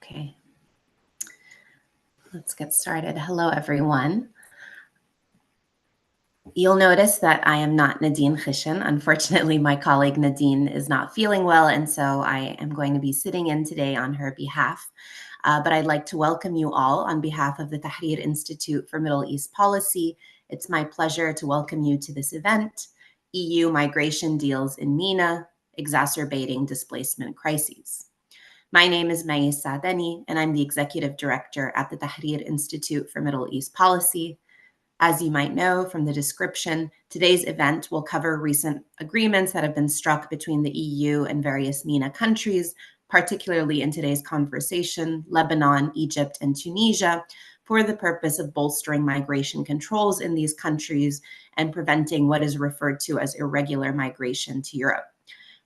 Okay, let's get started. Hello, everyone. You'll notice that I am not Nadine Khishan. Unfortunately, my colleague Nadine is not feeling well, and so I am going to be sitting in today on her behalf. But I'd like to welcome you all on behalf of the Tahrir Institute for Middle East Policy. It's my pleasure to welcome you to this event, EU Migration Deals in MENA, Exacerbating Displacement Crises. My name is Maïs Saadani, and I'm the Executive Director at the Tahrir Institute for Middle East Policy. As you might know from the description, today's event will cover recent agreements that have been struck between the EU and various MENA countries, particularly in today's conversation, Lebanon, Egypt, and Tunisia, for the purpose of bolstering migration controls in these countries and preventing what is referred to as irregular migration to Europe.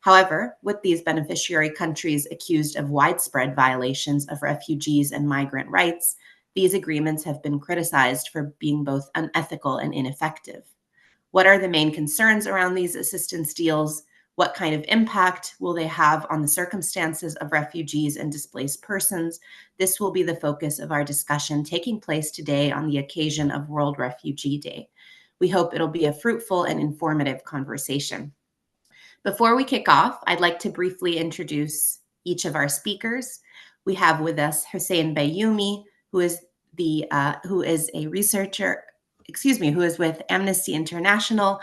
However, with these beneficiary countries accused of widespread violations of refugees and migrant rights, these agreements have been criticized for being both unethical and ineffective. What are the main concerns around these assistance deals? What kind of impact will they have on the circumstances of refugees and displaced persons? This will be the focus of our discussion taking place today on the occasion of World Refugee Day. We hope it'll be a fruitful and informative conversation. Before we kick off, I'd like to briefly introduce each of our speakers. We have with us Hussein Bayoumi, who is a researcher, who is with Amnesty International.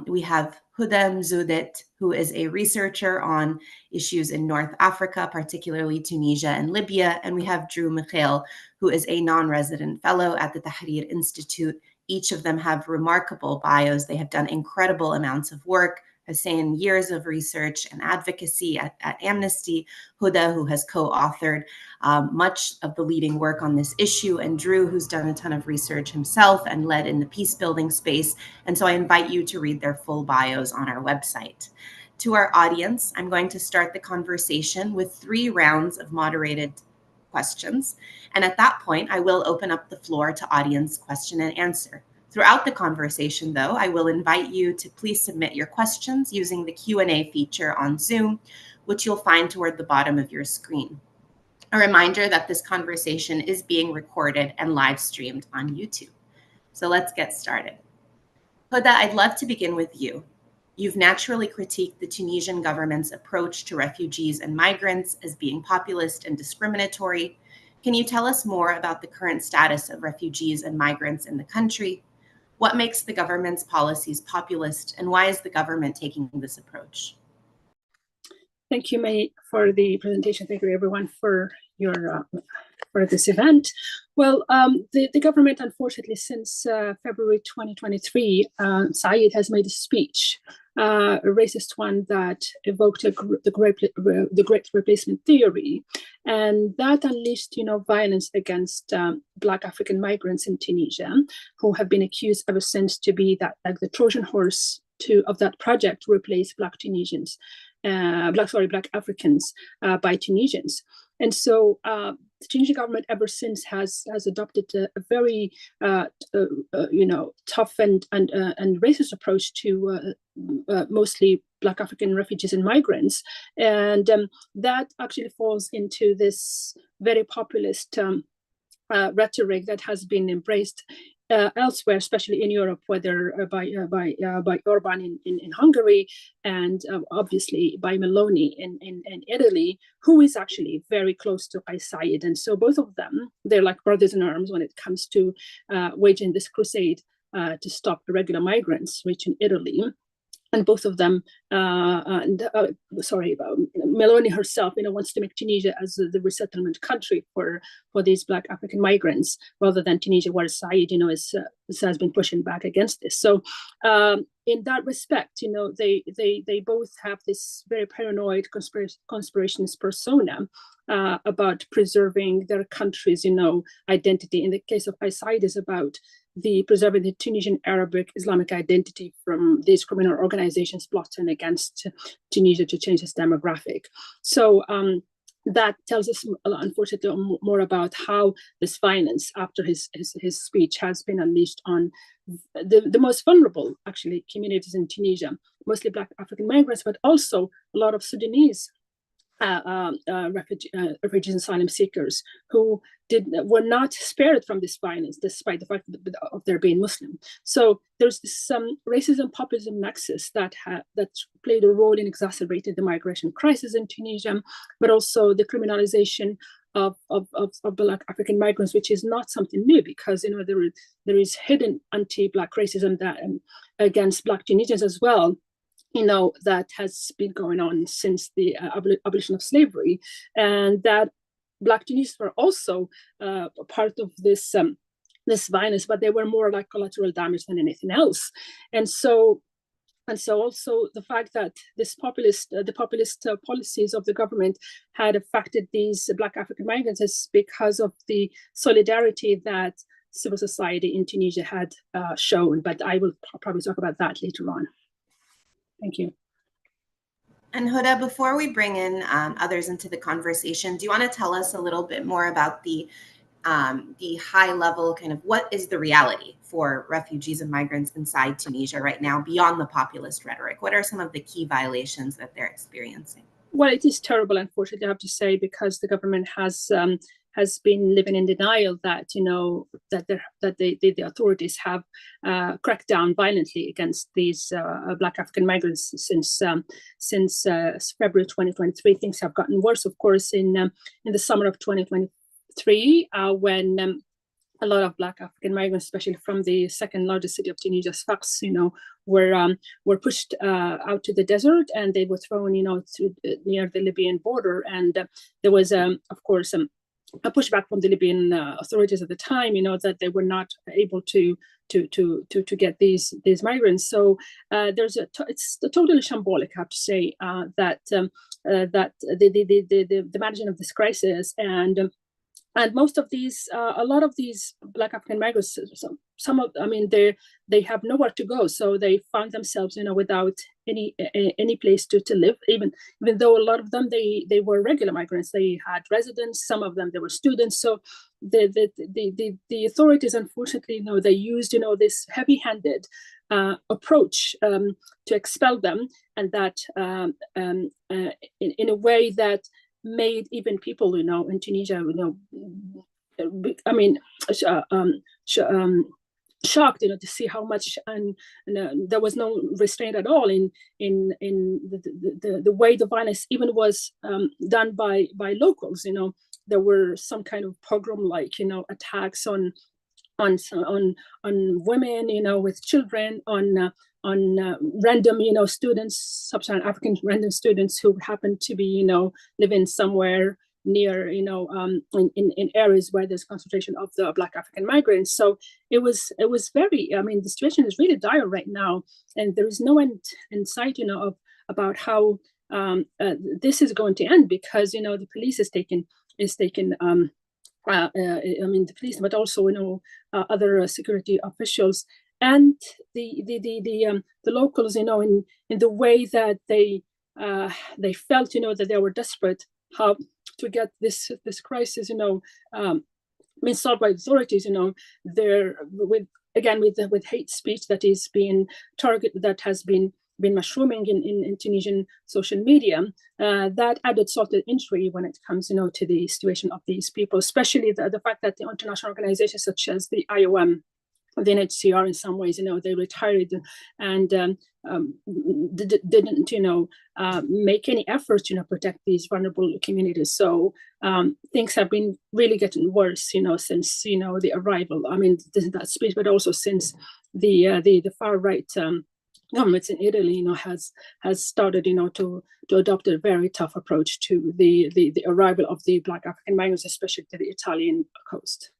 We have Huda Mzoudit, who is a researcher on issues in North Africa, particularly Tunisia and Libya. And we have Drew Mikhail, who is a non-resident fellow at the Tahrir Institute. Each of them have remarkable bios. They have done incredible amounts of work. Hussein, years of research and advocacy at Amnesty. Huda, who has co-authored much of the leading work on this issue, and Drew, who's done a ton of research himself and led in the peace building space. And so I invite you to read their full bios on our website. To our audience, I'm going to start the conversation with 3 rounds of moderated questions. And at that point, I will open up the floor to audience question and answer. Throughout the conversation, though, I will invite you to please submit your questions using the Q&A feature on Zoom, which you'll find toward the bottom of your screen. A reminder that this conversation is being recorded and live streamed on YouTube. So let's get started. Huda, I'd love to begin with you. You've naturally critiqued the Tunisian government's approach to refugees and migrants as being populist and discriminatory. Can you tell us more about the current status of refugees and migrants in the country? What makes the government's policies populist, and why is the government taking this approach? Thank you, May, for the presentation. Thank you, everyone, for your for this event. Well, the government, unfortunately, since February 2023, Said has made a speech, a racist one that evoked the Great Replacement theory, and that unleashed, violence against Black African migrants in Tunisia, who have been accused ever since to be like the Trojan horse of that project to replace Black Africans by Tunisians. And so the Tunisian government ever since has adopted a very tough and racist approach to mostly Black African refugees and migrants, and that actually falls into this very populist rhetoric that has been embraced elsewhere, especially in Europe, whether by Orban in Hungary, and obviously by Meloni in Italy, who is actually very close to Said. And so both of them, they're like brothers in arms when it comes to waging this crusade to stop irregular migrants reaching Italy. And both of them, Meloni herself, wants to make Tunisia as the resettlement country for these Black African migrants, rather than Tunisia, where Said, has been pushing back against this. So, in that respect, they both have this very paranoid conspirationist persona about preserving their country's, identity. In the case of Said, is about preserving the Tunisian Arabic Islamic identity from these criminal organizations plotting against Tunisia to change its demographic. So that tells us, unfortunately, more about how this violence after his speech has been unleashed on the most vulnerable, actually, communities in Tunisia, mostly Black African migrants, but also a lot of Sudanese refugees and asylum seekers who were not spared from this violence, despite the fact of their being Muslim. So there's this racism populism nexus that played a role in exacerbating the migration crisis in Tunisia, but also the criminalization of Black African migrants, which is not something new, because there is hidden anti-Black racism that against Black Tunisians as well, that has been going on since the abolition of slavery, and that Black Tunisians were also part of this violence, but they were more like collateral damage than anything else. And so also the fact that the populist policies of the government had affected these Black African migrants is because of the solidarity that civil society in Tunisia had shown. But I will probably talk about that later on. Thank you. And Huda, before we bring in others into the conversation, do you want to tell us a little bit more about the high level kind of what is the reality for refugees and migrants inside Tunisia right now beyond the populist rhetoric? What are some of the key violations that they're experiencing? Well, it is terrible, unfortunately, I have to say, because the government has been living in denial that the authorities have cracked down violently against these Black African migrants since February 2023. Things have gotten worse, of course, in the summer of 2023, when a lot of Black African migrants, especially from the second largest city of Tunisia, Sfax, were pushed out to the desert, and they were thrown, near the Libyan border. And there was, of course, a pushback from the Libyan authorities at the time, that they were not able to get these migrants. So it's totally shambolic, I have to say, that the management of this crisis, and most of these, a lot of these Black African migrants, they have nowhere to go, so they found themselves, without any place to live. Even though a lot of them they were regular migrants, they had residence. Some of them they were students. So the authorities, unfortunately, they used this heavy-handed approach to expel them, and that in a way that made even people, in Tunisia, shocked, to see how much, and there was no restraint at all in the way the violence even was done by locals. There were some kind of pogrom-like, attacks on women, with children, on random, students, sub-Saharan African random students who happened to be, living somewhere near, in areas where there's concentration of the Black African migrants. So it was very, the situation is really dire right now, and there is no end in sight, about how this is going to end, because, the police is taking the police, but also, other security officials, and the locals, in the way that they felt, that they were desperate how to get this crisis, been solved by authorities. There with hate speech that is being targeted, that has been mushrooming in Tunisian social media, that added salt to injury when it comes, to the situation of these people, especially the fact that the international organizations such as the IOM, the NHCR, in some ways, they retired and didn't, make any effort to protect these vulnerable communities. So things have been really getting worse, since the arrival. That speech, but also since the far right governments in Italy, has started, to adopt a very tough approach to the arrival of the Black African migrants, especially to the Italian coast.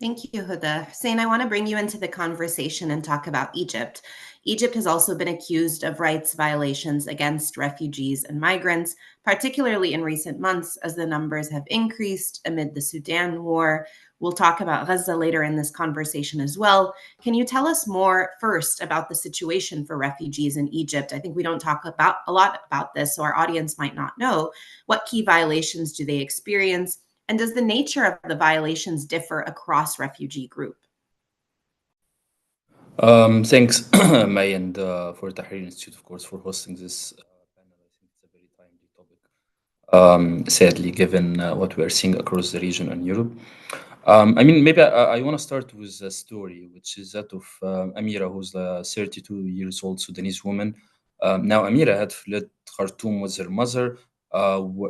Thank you, Huda. Hussein, I want to bring you into the conversation and talk about Egypt. Egypt has also been accused of rights violations against refugees and migrants, particularly in recent months as the numbers have increased amid the Sudan war. We'll talk about Gaza later in this conversation as well. Can you tell us more first about the situation for refugees in Egypt? I think we don't talk a lot about this, so our audience might not know. What key violations do they experience? And does the nature of the violations differ across refugee group? Thanks, May, and for Tahrir Institute, of course, for hosting this panel. I think it's a very timely topic. sadly, given what we are seeing across the region and Europe. Maybe I want to start with a story, which is that of Amira, who's a 32 years old Sudanese woman. Now, Amira had fled Khartoum with her mother,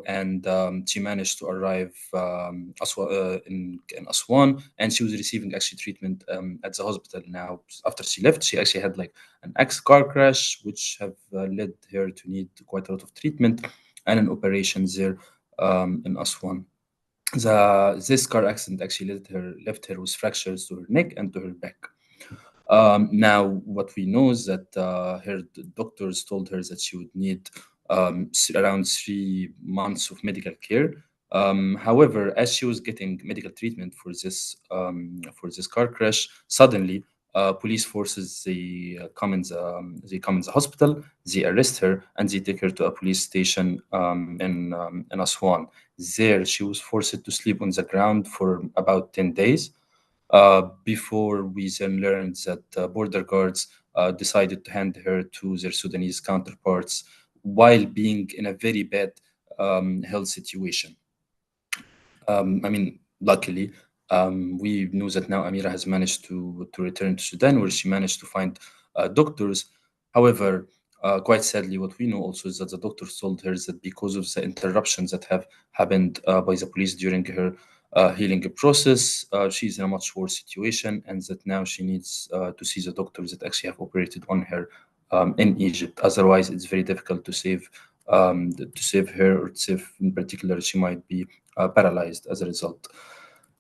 and she managed to arrive in Aswan, and she was receiving actually treatment at the hospital. Now, after she left, she actually had like an car crash, which have led her to need quite a lot of treatment and an operation there in Aswan. This car accident actually left her with fractures to her neck and to her back. Now, what we know is that her doctors told her that she would need around 3 months of medical care. However, as she was getting medical treatment for this car crash, suddenly police forces they come in the hospital, they arrest her, and they take her to a police station in Aswan. There, she was forced to sleep on the ground for about 10 days before we then learned that border guards decided to hand her to their Sudanese counterparts while being in a very bad health situation. Luckily, we knew that now Amira has managed to return to Sudan, where she managed to find doctors. However, quite sadly, what we know also is that the doctors told her that because of the interruptions that have happened by the police during her healing process, she's in a much worse situation, and that now she needs to see the doctors that actually have operated on her in Egypt. Otherwise, it's very difficult to save her, or to save, in particular, she might be paralyzed as a result.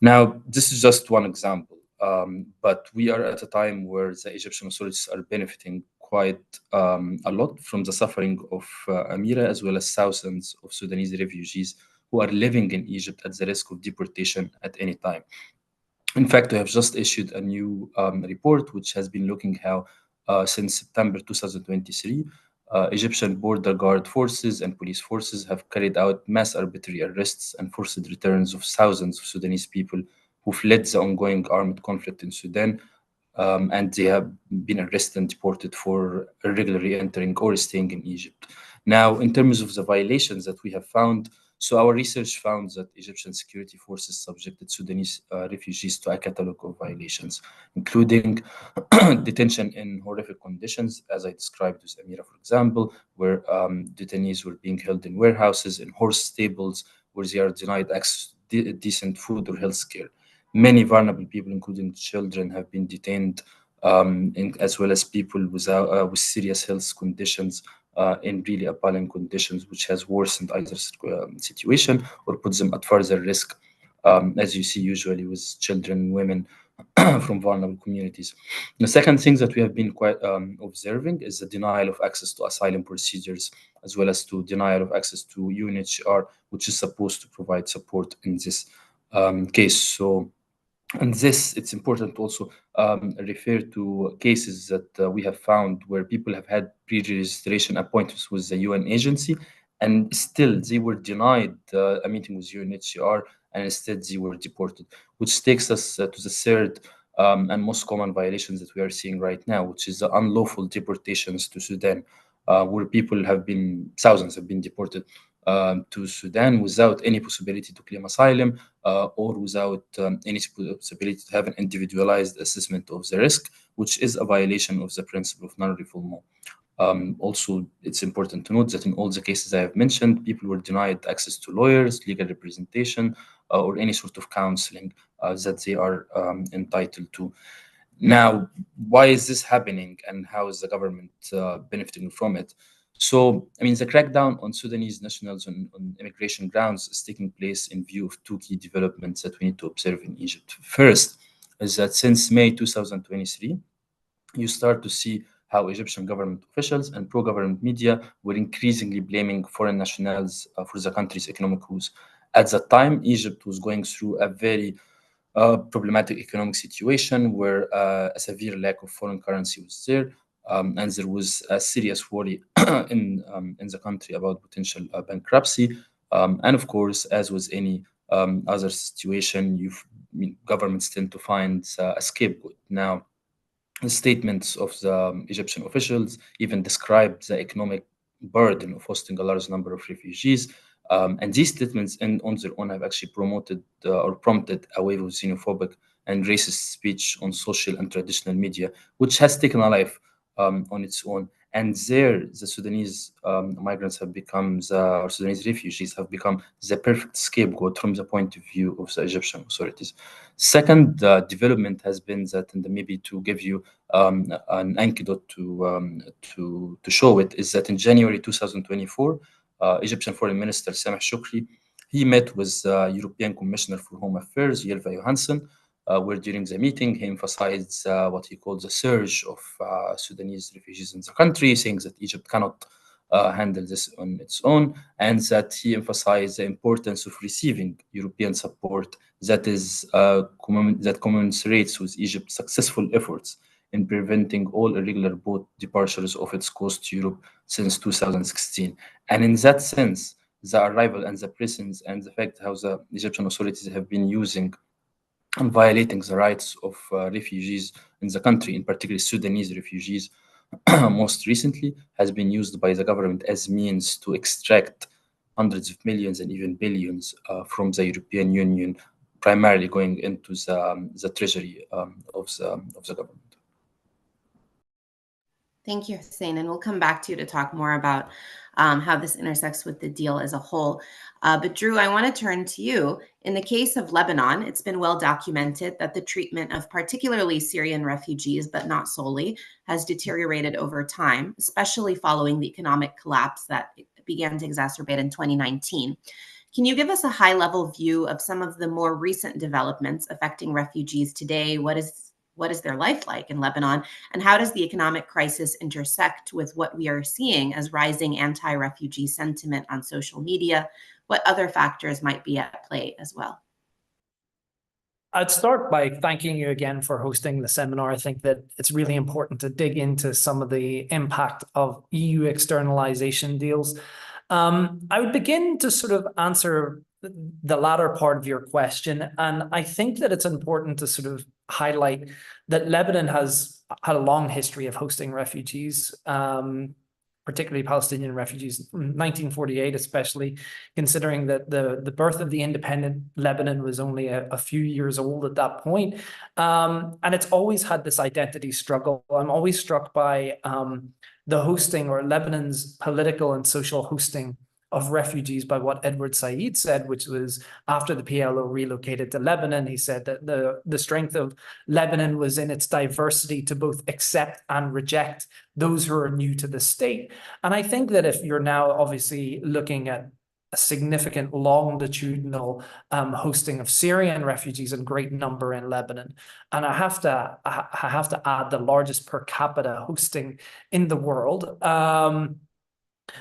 Now, this is just one example, but we are at a time where the Egyptian authorities are benefiting quite a lot from the suffering of Amira, as well as thousands of Sudanese refugees who are living in Egypt at the risk of deportation at any time. In fact, we have just issued a new report which has been looking how, since September 2023, Egyptian border guard forces and police forces have carried out mass arbitrary arrests and forced returns of thousands of Sudanese people who fled the ongoing armed conflict in Sudan, and they have been arrested and deported for irregularly entering or staying in Egypt. Now, in terms of the violations that we have found, so our research found that Egyptian security forces subjected Sudanese refugees to a catalog of violations, including detention in horrific conditions, as I described with Amira, for example, where detainees were being held in warehouses, in horse stables, where they are denied access to decent food or health care. Many vulnerable people, including children, have been detained, as well as people with serious health conditions in really appalling conditions, which has worsened either situation or puts them at further risk, as you see usually with children and women from vulnerable communities. The second thing that we have been quite observing is the denial of access to asylum procedures, as well as to denial of access to UNHCR, which is supposed to provide support in this case. So, and this, it's important to also refer to cases that we have found where people have had pre-registration appointments with the UN agency, and still they were denied a meeting with UNHCR, and instead they were deported, which takes us to the third and most common violations that we are seeing right now, which is the unlawful deportations to Sudan, where people have been, thousands have been deported to Sudan without any possibility to claim asylum, or without any possibility to have an individualized assessment of the risk, which is a violation of the principle of non-refoulement. Also, it's important to note that in all the cases I have mentioned, people were denied access to lawyers, legal representation, or any sort of counseling that they are entitled to. Now, why is this happening, and how is the government benefiting from it? So, the crackdown on Sudanese nationals on immigration grounds is taking place in view of two key developments that we need to observe in Egypt. First is that since May 2023, you start to see how Egyptian government officials and pro-government media were increasingly blaming foreign nationals for the country's economic woes. At that time, Egypt was going through a very problematic economic situation where a severe lack of foreign currency was there, and there was a serious worry in the country about potential bankruptcy. And of course, as with any other situation, governments tend to find a scapegoat. Now, the statements of the Egyptian officials even described the economic burden of hosting a large number of refugees And these statements on their own have actually promoted or prompted a wave of xenophobic and racist speech on social and traditional media, which has taken a life on its own. And there, the Sudanese migrants have become, or Sudanese refugees have become the perfect scapegoat from the point of view of the Egyptian authorities. Second development has been that, and maybe to give you an anecdote to show it, is that in January 2024, Egyptian Foreign Minister Sameh Shukri, he met with European Commissioner for Home Affairs, Ylva Johansson, where during the meeting he emphasized what he called the surge of Sudanese refugees in the country, saying that Egypt cannot handle this on its own, and that he emphasized the importance of receiving European support that is that commensurates with Egypt's successful efforts in preventing all irregular boat departures off its coast to Europe since 2016. And in that sense, the arrival and the presence and the fact how the Egyptian authorities have been using and violating the rights of refugees in the country, in particular Sudanese refugees, most recently has been used by the government as means to extract hundreds of millions and even billions from the European Union, primarily going into the treasury of the government. Thank you, Hussein. And we'll come back to you to talk more about how this intersects with the deal as a whole. But Drew, I want to turn to you. In the case of Lebanon, it's been well documented that the treatment of particularly Syrian refugees, but not solely, has deteriorated over time, especially following the economic collapse that began to exacerbate in 2019. Can you give us a high-level view of some of the more recent developments affecting refugees today? What is their life like in Lebanon? And how does the economic crisis intersect with what we are seeing as rising anti-refugee sentiment on social media? What other factors might be at play as well? I'd start by thanking you again for hosting the seminar. I think that it's really important to dig into some of the impact of EU externalization deals. I would begin to sort of answer the latter part of your question. And I think that it's important to sort of highlight that Lebanon has had a long history of hosting refugees, particularly Palestinian refugees, 1948 especially, considering that the birth of the independent Lebanon was only a few years old at that point. And it's always had this identity struggle. I'm always struck by the hosting, or Lebanon's political and social hosting of refugees, by what Edward Said said, which was after the PLO relocated to Lebanon. He said that the strength of Lebanon was in its diversity to both accept and reject those who are new to the state. And I think that if you're now obviously looking at a significant longitudinal hosting of Syrian refugees in great number in Lebanon, and I have to add the largest per capita hosting in the world,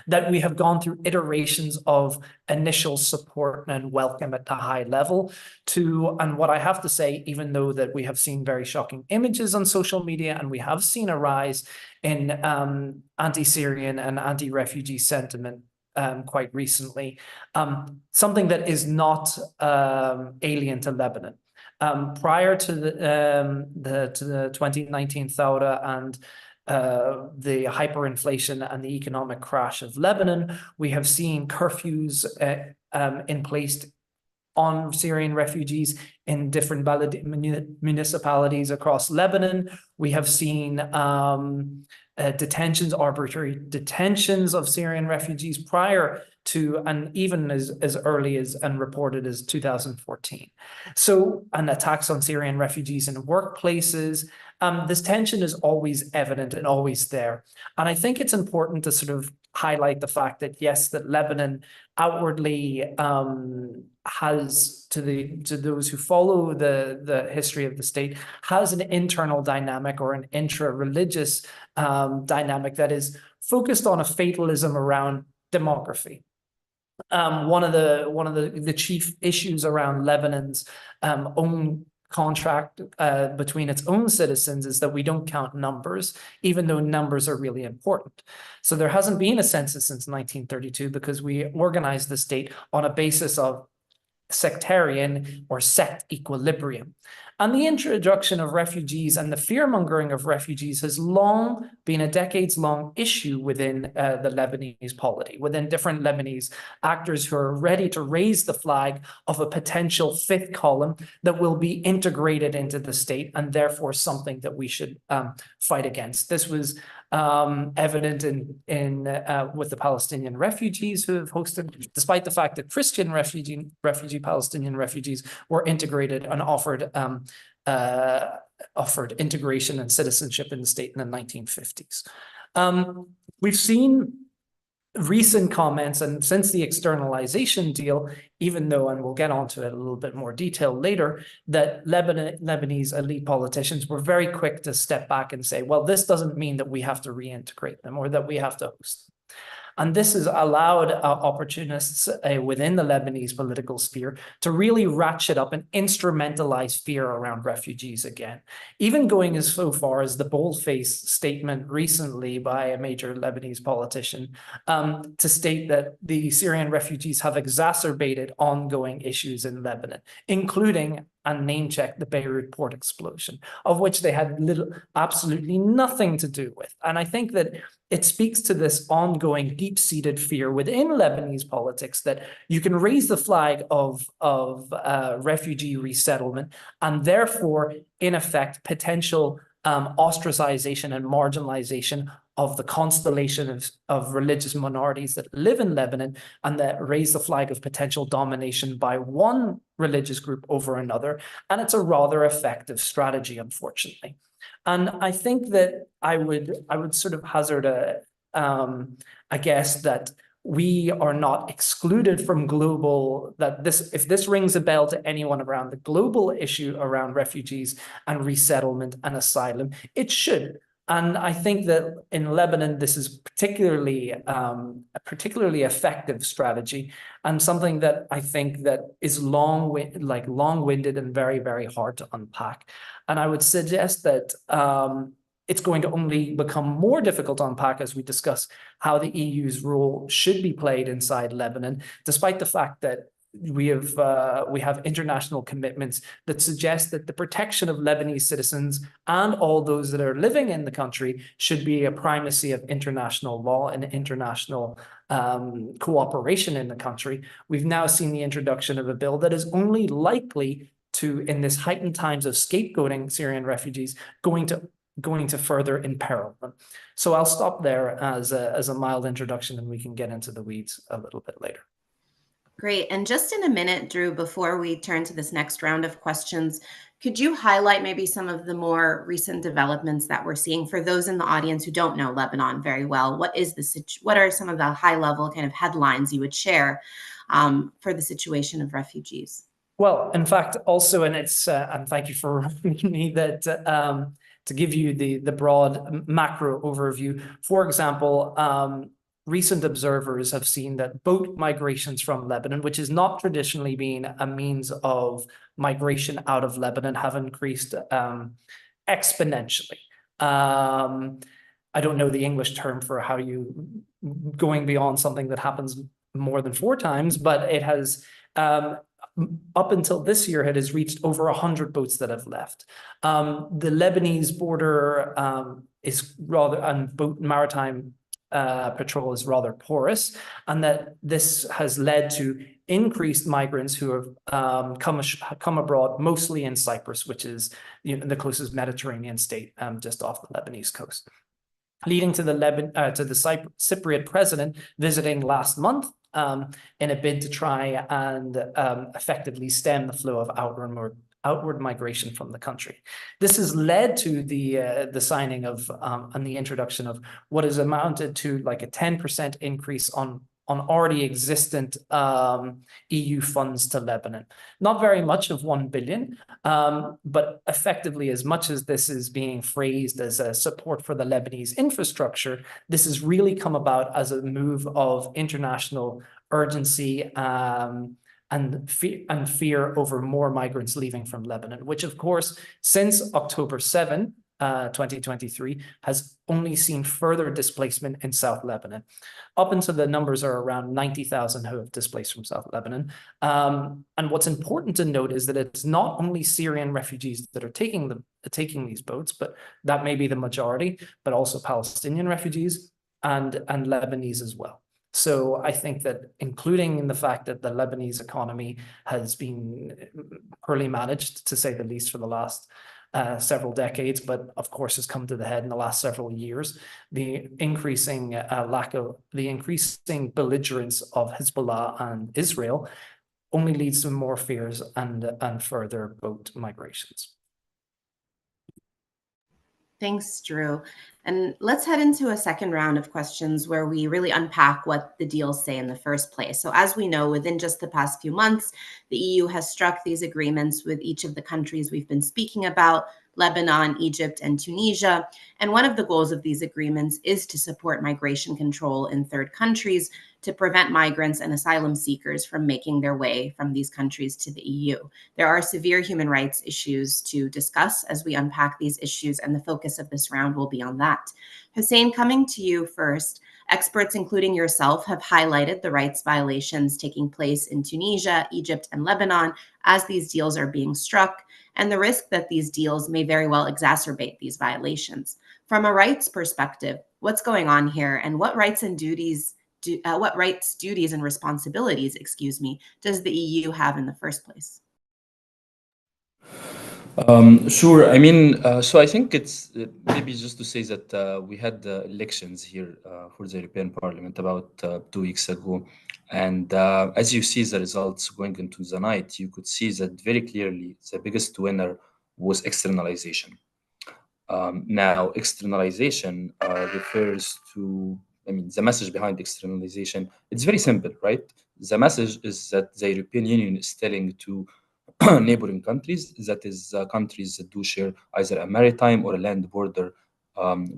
that we have gone through iterations of initial support and welcome at a high level to, and what I have to say, even though that we have seen very shocking images on social media and we have seen a rise in anti-Syrian and anti-refugee sentiment quite recently, something that is not alien to Lebanon. Prior to the 2019 Thawra and the hyperinflation and the economic crash of Lebanon, we have seen curfews in place on Syrian refugees in different municipalities across Lebanon. We have seen detentions, arbitrary detentions of Syrian refugees prior to, and even as early as and reported as 2014. So, and attacks on Syrian refugees in workplaces. This tension is always evident and always there. And I think it's important to sort of highlight the fact that, yes, that Lebanon outwardly has, to those who follow the history of the state, has an internal dynamic or an intra-religious dynamic that is focused on a fatalism around demography. One of the chief issues around Lebanon's own contract between its own citizens is that we don't count numbers, even though numbers are really important. So there hasn't been a census since 1932 because we organized the state on a basis of sectarian or sect equilibrium. And the introduction of refugees and the fear-mongering of refugees has long been a decades-long issue within the Lebanese polity, within different Lebanese actors who are ready to raise the flag of a potential fifth column that will be integrated into the state, and therefore something that we should fight against. This was evident with the Palestinian refugees who have hosted, despite the fact that Christian Palestinian refugees were integrated and offered integration and citizenship in the state in the 1950s. We've seen recent comments, and since the externalization deal, even though, and we'll get onto it a little bit more detail later, that Lebanese elite politicians were very quick to step back and say, well, this doesn't mean that we have to reintegrate them or that we have to host them. And this has allowed opportunists within the Lebanese political sphere to really ratchet up and instrumentalize fear around refugees again, even going as so far as the bold-faced statement recently by a major Lebanese politician to state that the Syrian refugees have exacerbated ongoing issues in Lebanon, including and name-check the Beirut port explosion, of which they had absolutely nothing to do with. And I think that it speaks to this ongoing deep-seated fear within Lebanese politics that you can raise the flag of refugee resettlement and therefore, in effect, potential ostracization and marginalization of the constellation of religious minorities that live in Lebanon, and that raise the flag of potential domination by one religious group over another. And it's a rather effective strategy, unfortunately. And I think that I would sort of hazard a guess that we are not excluded from global, that if this rings a bell to anyone around the global issue around refugees and resettlement and asylum, it should. And I think that in Lebanon, this is particularly a particularly effective strategy, and something that I think that is long-winded and very, very hard to unpack. And I would suggest that it's going to only become more difficult to unpack as we discuss how the EU's role should be played inside Lebanon, despite the fact that we have international commitments that suggest that the protection of Lebanese citizens and all those that are living in the country should be a primacy of international law and international cooperation in the country. We've now seen the introduction of a bill that is only likely to, in this heightened times of scapegoating Syrian refugees, going to further imperil them. So I'll stop there as a mild introduction, and we can get into the weeds a little bit later. Great. And just in a minute, Drew, before we turn to this next round of questions, could you highlight maybe some of the more recent developments that we're seeing for those in the audience who don't know Lebanon very well? What are some of the high-level kind of headlines you would share for the situation of refugees? Well, in fact, also, and it's and thank you for reminding me that to give you the broad macro overview. For example, recent observers have seen that boat migrations from Lebanon, which has not traditionally been a means of migration out of Lebanon, have increased exponentially. I don't know the English term for how you going beyond something that happens more than 4 times, but it has up until this year, it has reached over 100 boats that have left. The Lebanese border is rather, and maritime patrol is rather porous, and that this has led to increased migrants who have come abroad, mostly in Cyprus, which is the closest Mediterranean state just off the Lebanese coast, leading to the Cypriot president visiting last month in a bid to try and effectively stem the flow of outward migration from the country. This has led to the signing of and the introduction of what is amounted to like a 10% increase on already existent EU funds to Lebanon. Not very much of 1 billion, but effectively, as much as this is being phrased as a support for the Lebanese infrastructure, this has really come about as a move of international urgency and fear over more migrants leaving from Lebanon, which of course, since October 7, 2023, has only seen further displacement in South Lebanon. Up until the numbers are around 90,000 who have displaced from South Lebanon. And what's important to note is that it's not only Syrian refugees that are taking these boats, but that may be the majority, but also Palestinian refugees and Lebanese as well. So I think that, including in the fact that the Lebanese economy has been poorly managed, to say the least, for the last several decades, but of course has come to the head in the last several years, the increasing belligerence of Hezbollah and Israel only leads to more fears and further boat migrations. Thanks, Drew. And let's head into a second round of questions where we really unpack what the deals say in the first place. So as we know, within just the past few months, the EU has struck these agreements with each of the countries we've been speaking about: Lebanon, Egypt, and Tunisia. And one of the goals of these agreements is to support migration control in third countries to prevent migrants and asylum seekers from making their way from these countries to the EU. There are severe human rights issues to discuss as we unpack these issues, and the focus of this round will be on that. Hussein, coming to you first. Experts, including yourself, have highlighted the rights violations taking place in Tunisia, Egypt, and Lebanon as these deals are being struck, and the risk that these deals may very well exacerbate these violations. From a rights perspective, what's going on here, and what rights, duties, and responsibilities, does the EU have in the first place? Sure. I mean, so I think it's maybe just to say that we had elections here for the European Parliament about 2 weeks ago. And as you see the results going into the night, you could see that very clearly the biggest winner was externalization. Now, externalization refers to, I mean, the message behind externalization, it's very simple, right? The message is that the European Union is telling to neighboring countries, that is, countries that do share either a maritime or a land border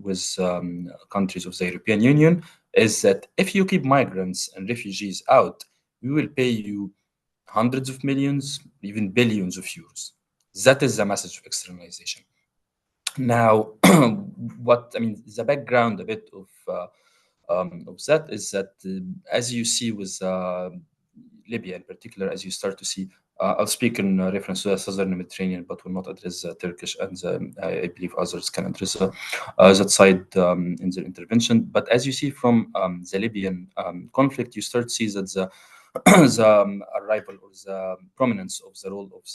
with countries of the European Union, is that if you keep migrants and refugees out, we will pay you hundreds of millions, even billions of euros. That is the message of externalization. Now, the background a bit of that is that, as you see with Libya in particular, as you start to see, I'll speak in reference to the southern Mediterranean, but will not address Turkish, and I believe others can address that side in their intervention. But as you see from the Libyan conflict, you start to see that the arrival or the prominence of the role of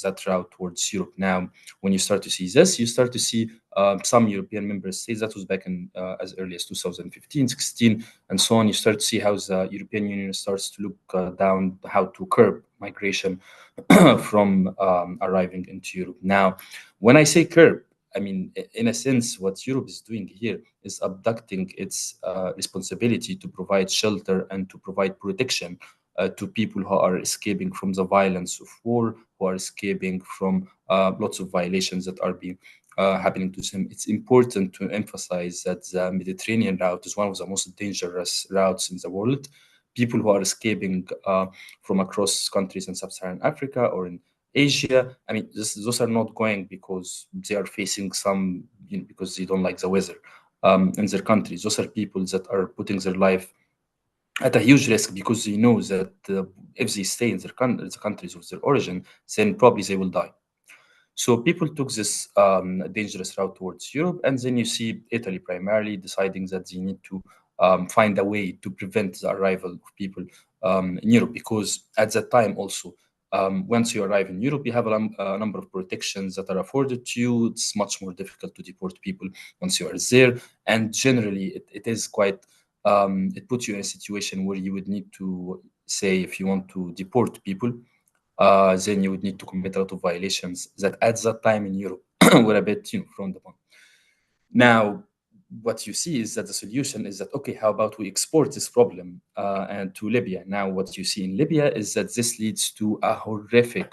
that route towards Europe. Now, when you start to see this, you start to see some European member states, that was back in as early as 2015, 16, and so on. You start to see how the European Union starts to look down how to curb migration from arriving into Europe. Now, when I say curb, I mean, in a sense, what Europe is doing here is abducting its responsibility to provide shelter and to provide protection to people who are escaping from the violence of war, who are escaping from lots of violations that are being happening to them. It's important to emphasize that the Mediterranean route is one of the most dangerous routes in the world. People who are escaping from across countries in sub-Saharan Africa or in Asia, I mean, those are not going because they are facing some, because they don't like the weather in their countries. Those are people that are putting their life at a huge risk because they know that if they stay in the countries of their origin, then probably they will die. So people took this dangerous route towards Europe, and then you see Italy primarily deciding that they need to find a way to prevent the arrival of people in Europe, because at that time also, once you arrive in Europe, you have a number of protections that are afforded to you. It's much more difficult to deport people once you are there, and generally it is quite, it puts you in a situation where you would need to say, if you want to deport people, then you would need to commit a lot of violations that at that time in Europe were a bit frowned upon. Now, what you see is that the solution is that, okay, how about we export this problem and to Libya? Now, what you see in Libya is that this leads to a horrific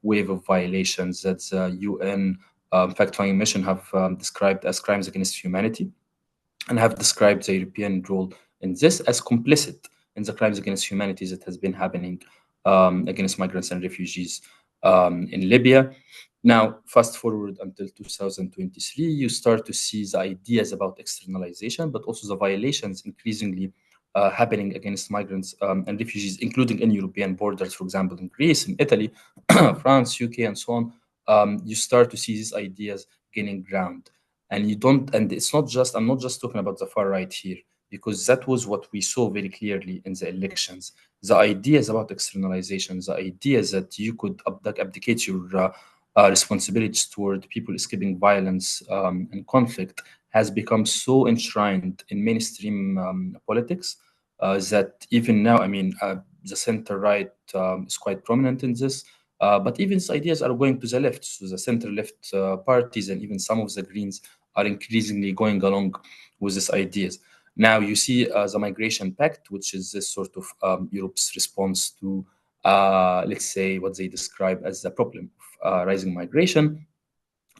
wave of violations that the UN fact-finding mission have described as crimes against humanity, and have described the European role in this as complicit in the crimes against humanity that has been happening against migrants and refugees in Libya. Now, fast forward until 2023, you start to see the ideas about externalization, but also the violations increasingly happening against migrants and refugees, including in European borders, for example, in Greece, in Italy, France, UK, and so on. You start to see these ideas gaining ground. And you don't, and it's not just, I'm not just talking about the far right here, because that was what we saw very clearly in the elections. The ideas about externalization, the ideas that you could abdicate your responsibilities toward people escaping violence and conflict has become so enshrined in mainstream politics that even now, I mean, the center right is quite prominent in this. But even these ideas are going to the left. So the center left parties and even some of the Greens are increasingly going along with these ideas. Now you see the Migration Pact, which is this sort of Europe's response to, let's say, what they describe as the problem of rising migration.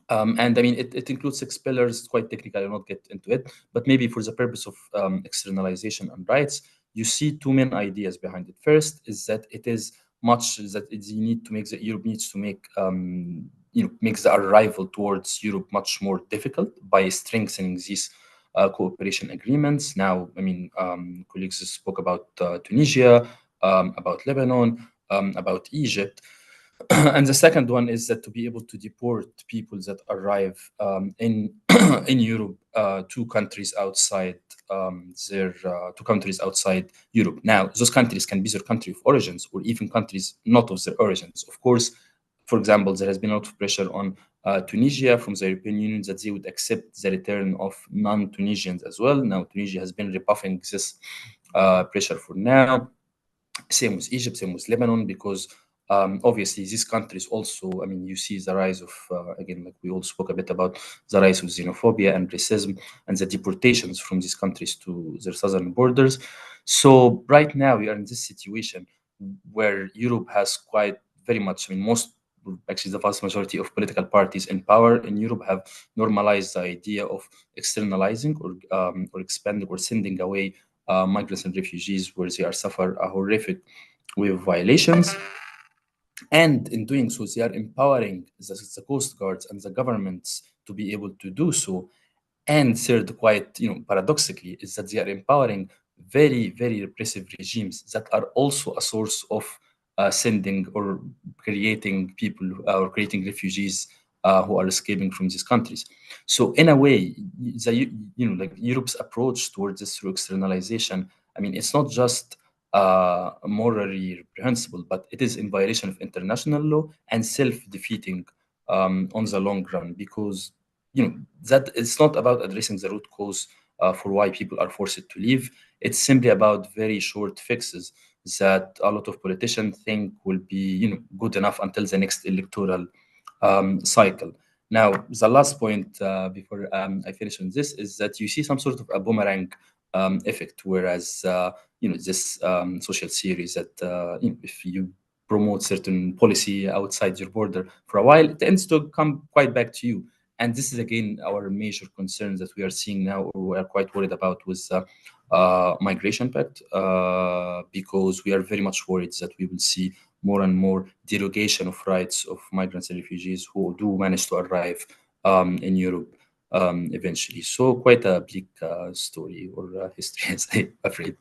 And I mean, it includes 6 pillars. It's quite technical. I will not get into it. But maybe for the purpose of externalization and rights, you see 2 main ideas behind it. First is that it is much that you need to make the Europe needs to make makes the arrival towards Europe much more difficult by strengthening these cooperation agreements. Now, I mean, colleagues spoke about Tunisia, about Lebanon, about Egypt. And the second one is that to be able to deport people that arrive in in Europe to countries outside to countries outside Europe. Now, those countries can be their country of origins or even countries not of their origins. Of course, for example, there has been a lot of pressure on Tunisia from the European Union that they would accept the return of non-Tunisians as well. Now, Tunisia has been rebuffing this pressure for now. Same with Egypt, same with Lebanon, because obviously these countries also, I mean, you see the rise of, again, like we all spoke a bit about, the rise of xenophobia and racism and the deportations from these countries to their southern borders. So right now we are in this situation where Europe has quite very much, I mean, actually the vast majority of political parties in power in Europe have normalized the idea of externalizing or expanding or sending away migrants and refugees where they are suffer a horrific wave of violations. And in doing so, they are empowering the coast guards and the governments to be able to do so. And third, quite paradoxically, is that they are empowering very, very repressive regimes that are also a source of sending or creating people or creating refugees who are escaping from these countries. So in a way, like Europe's approach towards this through externalization, I mean, it's not just morally reprehensible, but it is in violation of international law and self-defeating on the long run, because that it's not about addressing the root cause for why people are forced to leave. It's simply about very short fixes that a lot of politicians think will be good enough until the next electoral cycle. Now, the last point before I finish on this is that you see some sort of a boomerang effect, whereas this social series that if you promote certain policy outside your border for a while, it tends to come quite back to you. And this is again our major concerns that we are seeing now, or we are quite worried about with Migration Pact, because we are very much worried that we will see more and more derogation of rights of migrants and refugees who do manage to arrive in Europe eventually. So quite a bleak story or history, as I'm afraid.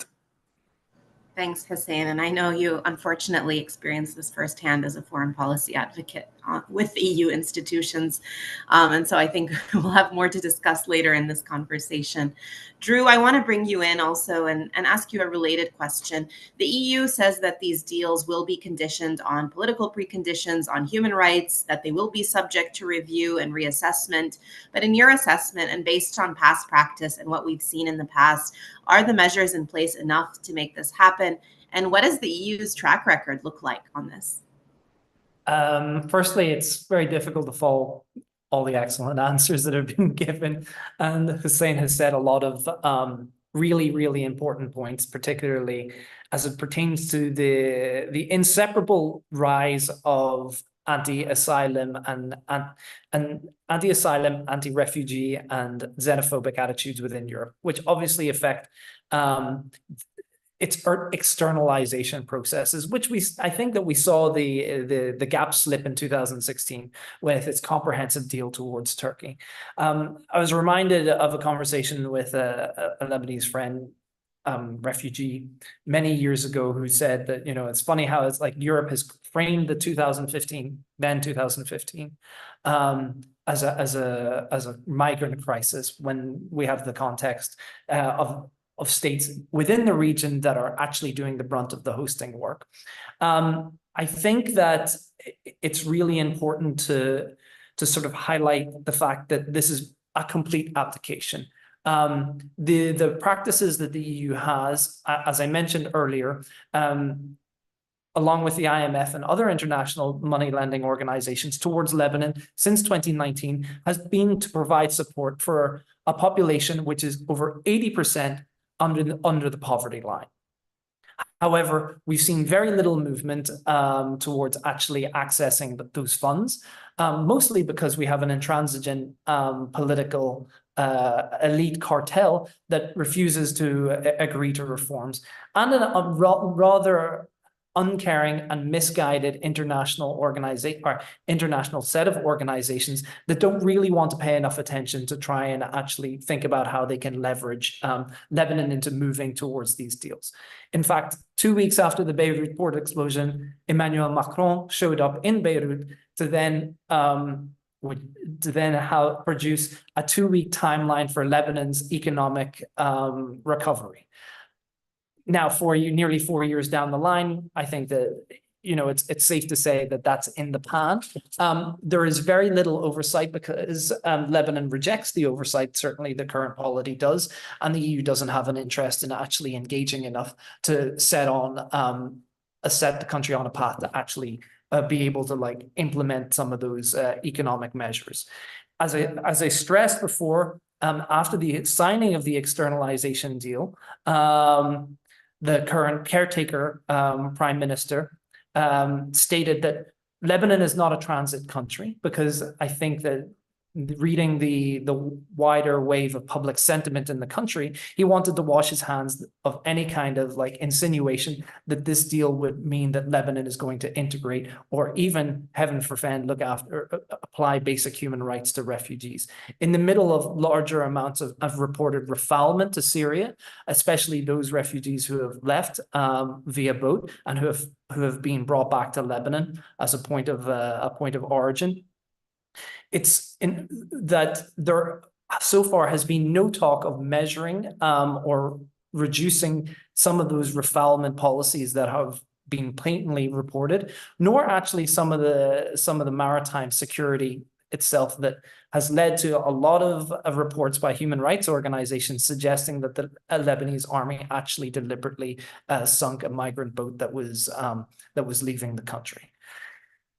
Thanks, Hussein. And I know you unfortunately experienced this firsthand as a foreign policy advocate with EU institutions. And so I think we'll have more to discuss later in this conversation. Drew, I want to bring you in also and ask you a related question. The EU says that these deals will be conditioned on political preconditions, on human rights, that they will be subject to review and reassessment. But in your assessment and based on past practice and what we've seen in the past, are the measures in place enough to make this happen? And what does the EU's track record look like on this? Firstly, it's very difficult to follow all the excellent answers that have been given. And Hussein has said a lot of really, really important points, particularly as it pertains to the inseparable rise of anti-asylum and anti-asylum, anti-refugee and xenophobic attitudes within Europe, which obviously affect externalization processes, which I think that we saw the gap slip in 2016 with its comprehensive deal towards Turkey. I was reminded of a conversation with a Lebanese friend, refugee many years ago, who said that, it's funny how it's like Europe has framed the 2015 as a migrant crisis, when we have the context of states within the region that are actually doing the brunt of the hosting work. I think that it's really important to sort of highlight the fact that this is a complete abdication. The practices that the EU has, as I mentioned earlier, along with the IMF and other international money lending organizations towards Lebanon since 2019, has been to provide support for a population which is over 80% under the poverty line. However, we've seen very little movement towards actually accessing those funds, mostly because we have an intransigent political elite cartel that refuses to agree to reforms, and a rather uncaring and misguided international set of organizations that don't really want to pay enough attention to try and actually think about how they can leverage Lebanon into moving towards these deals. In fact, 2 weeks after the Beirut port explosion, Emmanuel Macron showed up in Beirut to then produce a 2-week timeline for Lebanon's economic recovery. Now, nearly 4 years down the line, I think that it's safe to say that that's in the pan. There is very little oversight because Lebanon rejects the oversight. Certainly, the current polity does, and the EU doesn't have an interest in actually engaging enough to set the country on a path to actually be able to implement some of those economic measures. As I stressed before, after the signing of the externalization deal, the current caretaker prime minister stated that Lebanon is not a transit country, because I think that reading the wider wave of public sentiment in the country, he wanted to wash his hands of any kind of insinuation that this deal would mean that Lebanon is going to integrate, or even, heaven forfend, apply basic human rights to refugees. In the middle of larger amounts of reported refoulement to Syria, especially those refugees who have left via boat and who have been brought back to Lebanon as a point of origin. It's in that there so far has been no talk of measuring or reducing some of those refoulement policies that have been blatantly reported, nor actually some of the maritime security itself that has led to a lot of reports by human rights organizations suggesting that the Lebanese army actually deliberately sunk a migrant boat that was leaving the country.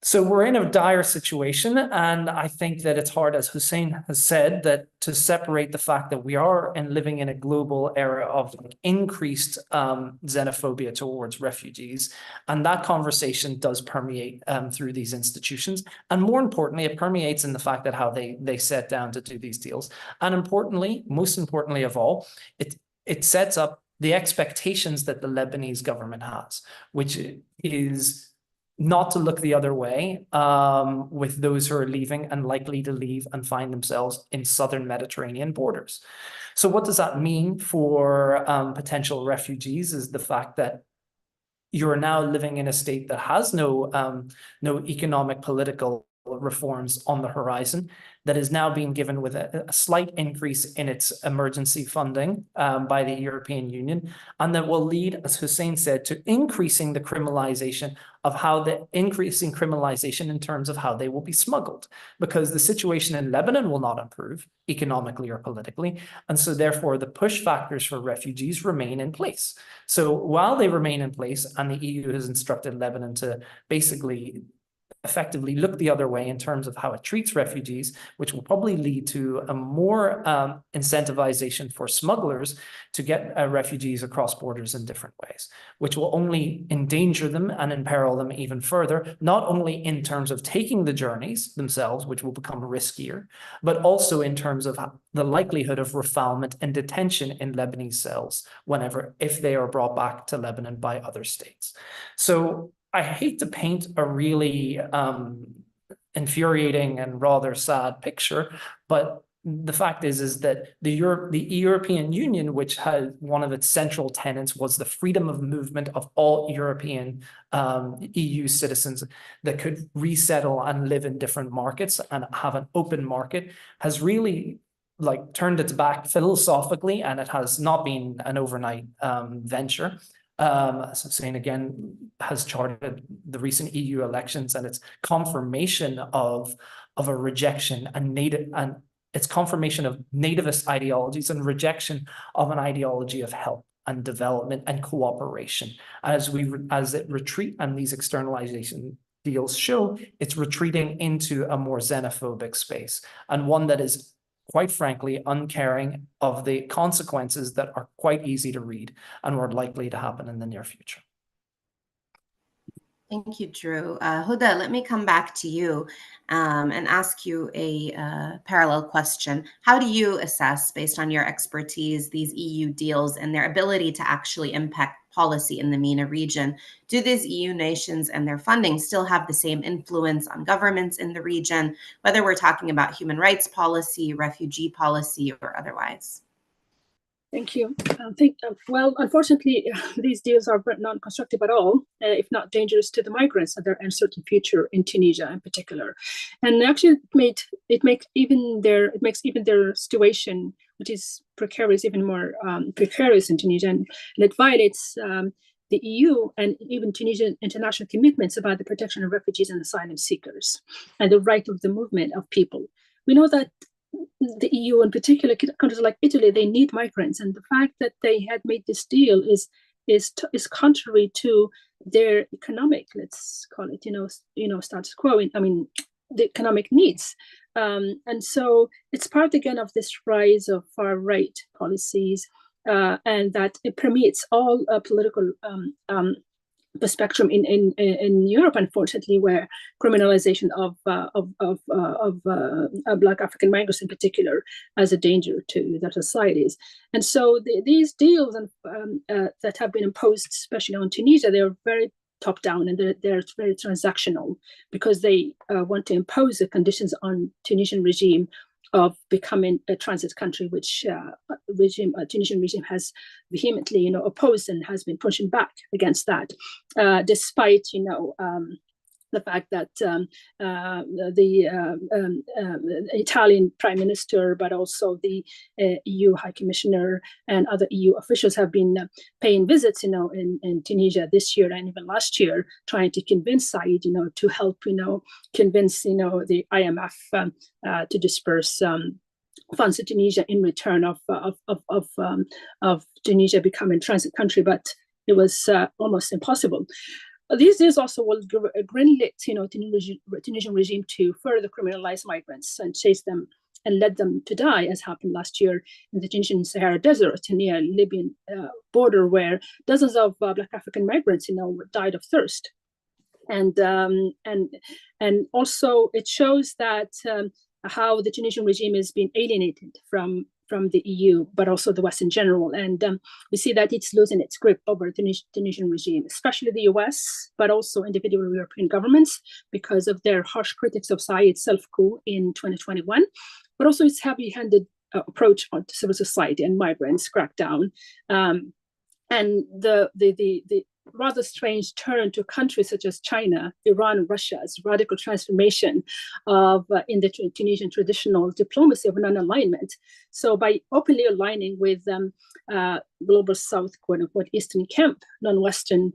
So we're in a dire situation, and I think that it's hard, as Hussein has said, that to separate the fact that we are living in a global era of increased xenophobia towards refugees, and that conversation does permeate through these institutions, and more importantly, it permeates in the fact that how they set down to do these deals, and most importantly of all, it sets up the expectations that the Lebanese government has, which is not to look the other way with those who are leaving and likely to leave and find themselves in southern Mediterranean borders. So what does that mean for potential refugees is the fact that you're now living in a state that has no economic, political reforms on the horizon, that is now being given with a slight increase in its emergency funding by the European Union, and that will lead, as Hussein said, to increasing criminalization in terms of how they will be smuggled, because the situation in Lebanon will not improve economically or politically, and so therefore the push factors for refugees remain in place. So while they remain in place, and the EU has instructed Lebanon to basically effectively look the other way in terms of how it treats refugees, which will probably lead to a more incentivization for smugglers to get refugees across borders in different ways, which will only endanger them and imperil them even further, not only in terms of taking the journeys themselves, which will become riskier, but also in terms of the likelihood of refoulement and detention in Lebanese cells if they are brought back to Lebanon by other states. So I hate to paint a really infuriating and rather sad picture, but the fact is that the European Union, which had one of its central tenets was the freedom of movement of all European EU citizens that could resettle and live in different markets and have an open market, has really turned its back philosophically, and it has not been an overnight venture. As I'm saying again, has charted the recent EU elections and its confirmation of a rejection and its confirmation of nativist ideologies and rejection of an ideology of help and development and cooperation. As it retreat and these externalization deals show, it's retreating into a more xenophobic space, and one that is quite frankly uncaring of the consequences that are quite easy to read and are likely to happen in the near future. Thank you, Drew. Huda, let me come back to you and ask you a parallel question. How do you assess, based on your expertise, these EU deals and their ability to actually impact policy in the MENA region? Do these EU nations and their funding still have the same influence on governments in the region, whether we're talking about human rights policy, refugee policy, or otherwise? Thank you. Well, unfortunately, these deals are non-constructive at all, if not dangerous to the migrants and their uncertain future in Tunisia in particular. And actually, it makes even their situation, which is precarious, even more precarious in Tunisia, and it violates the EU and even Tunisian international commitments about the protection of refugees and asylum seekers and the right of the movement of people. We know that the EU, in particular countries like Italy, they need migrants, and the fact that they had made this deal is contrary to their economic, let's call it, status quo. I mean, the economic needs, and so it's part again of this rise of far right policies, and that it permeates all political the spectrum in Europe, unfortunately, where criminalization of Black African migrants in particular as a danger to their societies. And so these deals that have been imposed, especially on Tunisia, they're very top down and they're very transactional, because they want to impose the conditions on Tunisian regime of becoming a transit country, which Tunisian regime has vehemently, opposed and has been pushing back against that, despite, the fact that the Italian Prime Minister, but also the EU High Commissioner and other EU officials have been paying visits, in Tunisia this year and even last year, trying to convince Said, to help, convince, the IMF to disperse funds to Tunisia in return of Tunisia becoming a transit country, but it was almost impossible. These days also will greenlit, Tunisian regime to further criminalize migrants and chase them and let them to die, as happened last year in the Tunisian Sahara Desert near Libyan border, where dozens of Black African migrants, died of thirst. And also it shows that how the Tunisian regime is being alienated from the EU, but also the West in general. And we see that it's losing its grip over the Tunisian regime, especially the US, but also individual European governments, because of their harsh critics of Said's self-coup in 2021, but also its heavy-handed approach on civil society and migrants crackdown. And the rather strange turn to countries such as China, Iran, and Russia's radical transformation in the Tunisian traditional diplomacy of non-alignment. So by openly aligning with global South, quote-unquote, Eastern camp, non-Western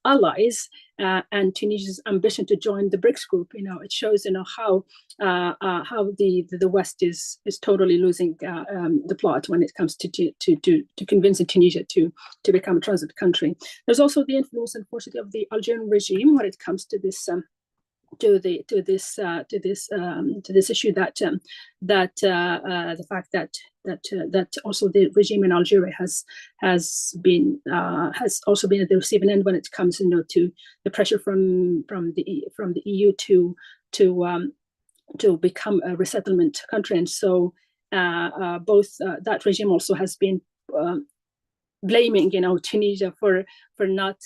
allies, and Tunisia's ambition to join the BRICS group, it shows, how the West is totally losing the plot when it comes to convincing Tunisia to become a transit country. There's also the influence, unfortunately, of the Algerian regime when it comes to this this issue that the fact that also the regime in Algeria has also been at the receiving end when it comes, to the pressure from the EU to become a resettlement country. And so both that regime also has been blaming, Tunisia for not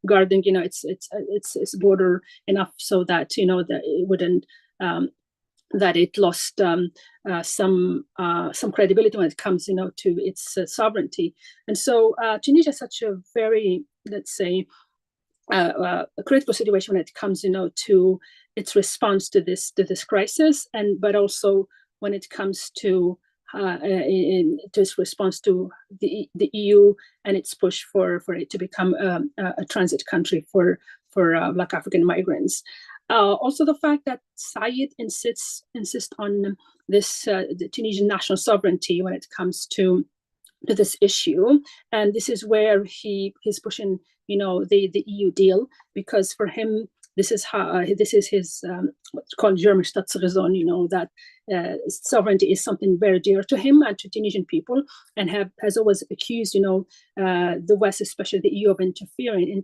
guarding, its border enough, so that that it wouldn't that it lost some credibility when it comes, to its sovereignty. And so Tunisia is such a very, let's say, a critical situation when it comes, to its response to this crisis, but also when it comes to its response to the EU and its push for it to become a transit country for Black African migrants. Also, the fact that Said insists on this the Tunisian national sovereignty when it comes to this issue, and this is where he's pushing, the EU deal, because for him this is his what's called German Staatsräson, that sovereignty is something very dear to him and to Tunisian people, and has always accused, the West, especially the EU, of interfering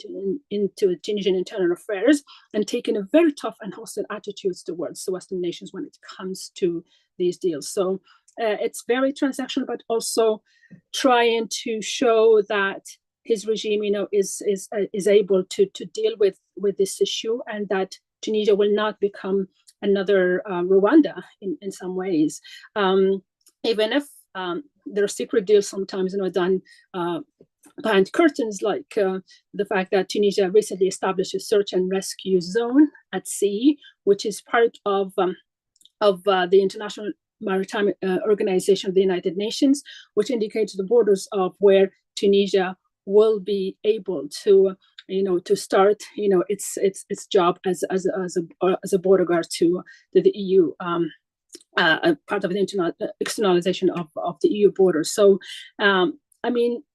into Tunisian internal affairs and taking a very tough and hostile attitudes towards the Western nations when it comes to these deals. So it's very transactional, but also trying to show that his regime, is able to deal with this issue, and that Tunisia will not become another Rwanda in some ways, even if there are secret deals sometimes, done behind curtains, like the fact that Tunisia recently established a search and rescue zone at sea, which is part of the International Maritime Organization of the United Nations, which indicates the borders of where Tunisia will be able to, to start, its job as a border guard to the EU, part of the externalization of the EU border. So,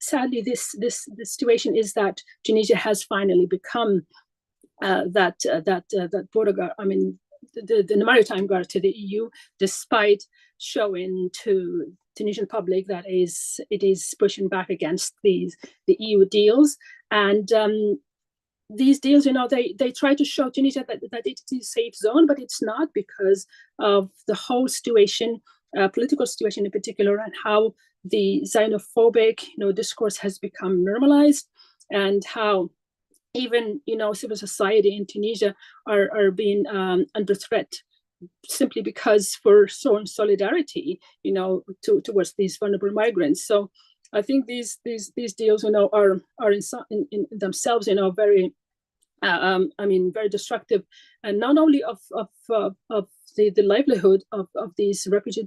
sadly, this situation is that Tunisia has finally become that border guard. The maritime guard to the EU, despite showing to Tunisian public that it is pushing back against the EU deals. And these deals, they try to show Tunisia that it is a safe zone, but it's not, because of the whole situation, political situation in particular, and how the xenophobic discourse has become normalized, and how even civil society in Tunisia are being under threat, simply because for showing solidarity towards these vulnerable migrants. So I think these deals are in themselves very very destructive, and not only of the livelihood of these refugees,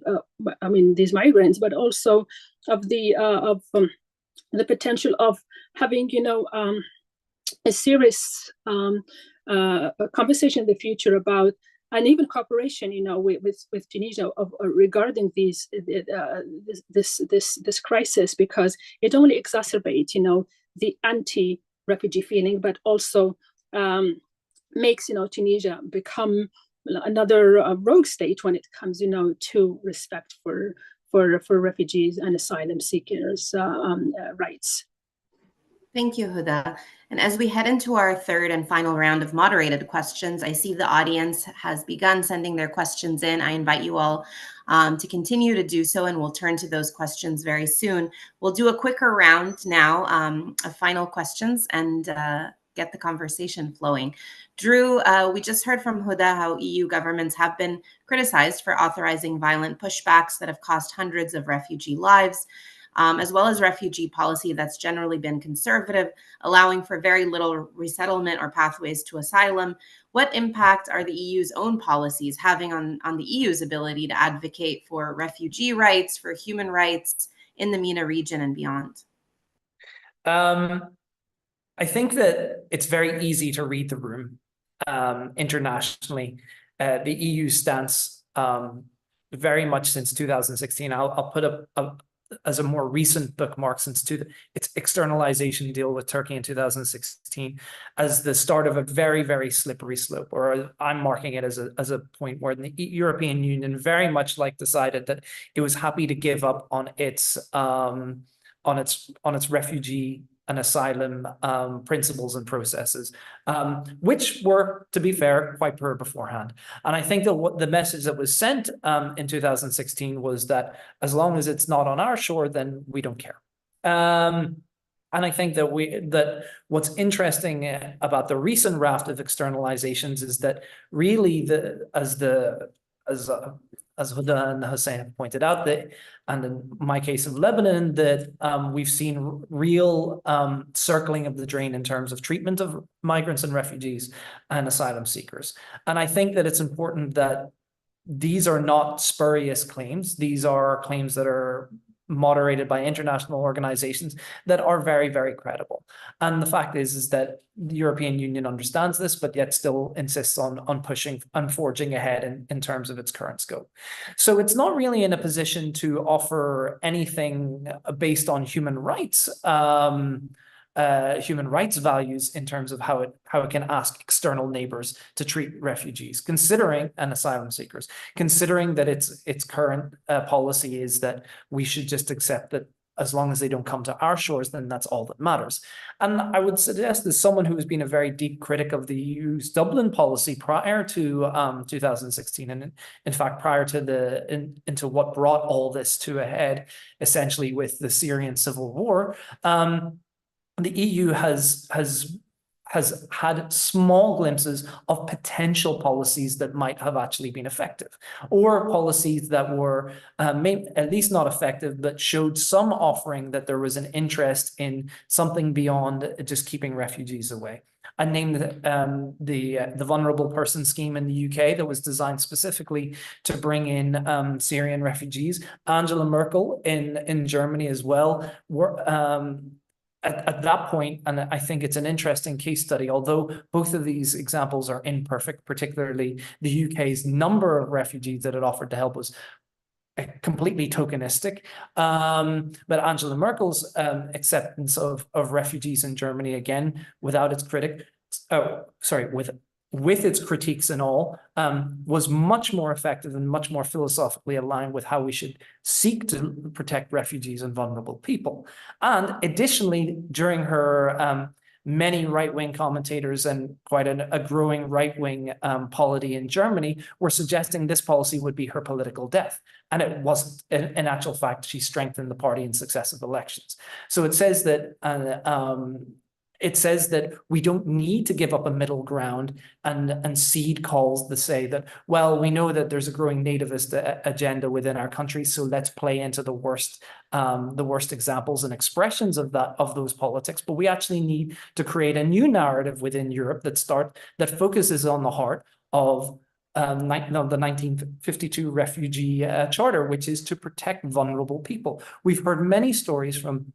these migrants, but also of the potential of having a serious conversation in the future about, and even cooperation, with Tunisia regarding this crisis, because it only exacerbates, the anti-refugee feeling, but also makes, Tunisia become another rogue state when it comes, to respect for refugees and asylum seekers' rights. Thank you, Huda. And as we head into our third and final round of moderated questions, I see the audience has begun sending their questions in. I invite you all to continue to do so, and we'll turn to those questions very soon. We'll do a quicker round now of final questions and get the conversation flowing. Drew, we just heard from Huda how EU governments have been criticized for authorizing violent pushbacks that have cost hundreds of refugee lives. As well as refugee policy that's generally been conservative, allowing for very little resettlement or pathways to asylum. What impact are the EU's own policies having on the EU's ability to advocate for refugee rights, for human rights in the MENA region and beyond? I think that it's very easy to read the room internationally. The EU stance very much since 2016. I'll put up as a more recent bookmark since its externalization deal with Turkey in 2016 as the start of a very, very slippery slope, or I'm marking it as a point where the European Union very much decided that it was happy to give up on its refugee and asylum principles and processes, which were, to be fair, quite poor beforehand. And I think that what the message that was sent in 2016 was that as long as it's not on our shore, then we don't care. And I think that what's interesting about the recent raft of externalizations is that really as Huda and Hussein have pointed out, and in my case of Lebanon, that we've seen real circling of the drain in terms of treatment of migrants and refugees and asylum seekers. And I think that it's important that these are not spurious claims. These are claims that are moderated by international organizations that are very, very credible. And the fact is that the European Union understands this, but yet still insists on pushing and forging ahead in terms of its current scope. So it's not really in a position to offer anything based on human rights values in terms of how it can ask external neighbors to treat refugees, and asylum seekers, considering that its current policy is that we should just accept that as long as they don't come to our shores, then that's all that matters. And I would suggest, as someone who has been a very deep critic of the EU's Dublin policy prior to 2016, and in fact prior to into what brought all this to a head, essentially with the Syrian civil war, the EU has had small glimpses of potential policies that might have actually been effective, or policies that were at least not effective, but showed some offering that there was an interest in something beyond just keeping refugees away. I named the vulnerable person scheme in the UK that was designed specifically to bring in Syrian refugees. Angela Merkel in Germany as well at that point, and I think it's an interesting case study, although both of these examples are imperfect, particularly the UK's number of refugees that it offered to help was completely tokenistic. But Angela Merkel's acceptance of refugees in Germany, again, without its with its critiques and all, was much more effective and much more philosophically aligned with how we should seek to protect refugees and vulnerable people. And additionally, during her many right-wing commentators and quite a growing right-wing polity in Germany were suggesting this policy would be her political death. And it wasn't. In actual fact, she strengthened the party in successive elections. So it says that we don't need to give up a middle ground and cede calls that say that, well, we know that there's a growing nativist agenda within our country, so let's play into the worst examples and expressions of those politics. But we actually need to create a new narrative within Europe that focuses on the heart of the 1952 refugee charter, which is to protect vulnerable people. We've heard many stories from,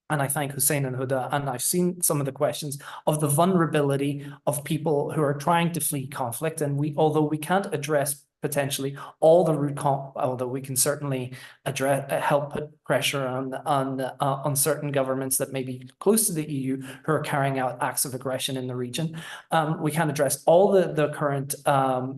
and I thank Hussein and Huda, and I've seen some of the questions of the vulnerability of people who are trying to flee conflict. And although we can't address potentially all the root cause, although we can certainly help put pressure on certain governments that may be close to the EU who are carrying out acts of aggression in the region. We can't address all the current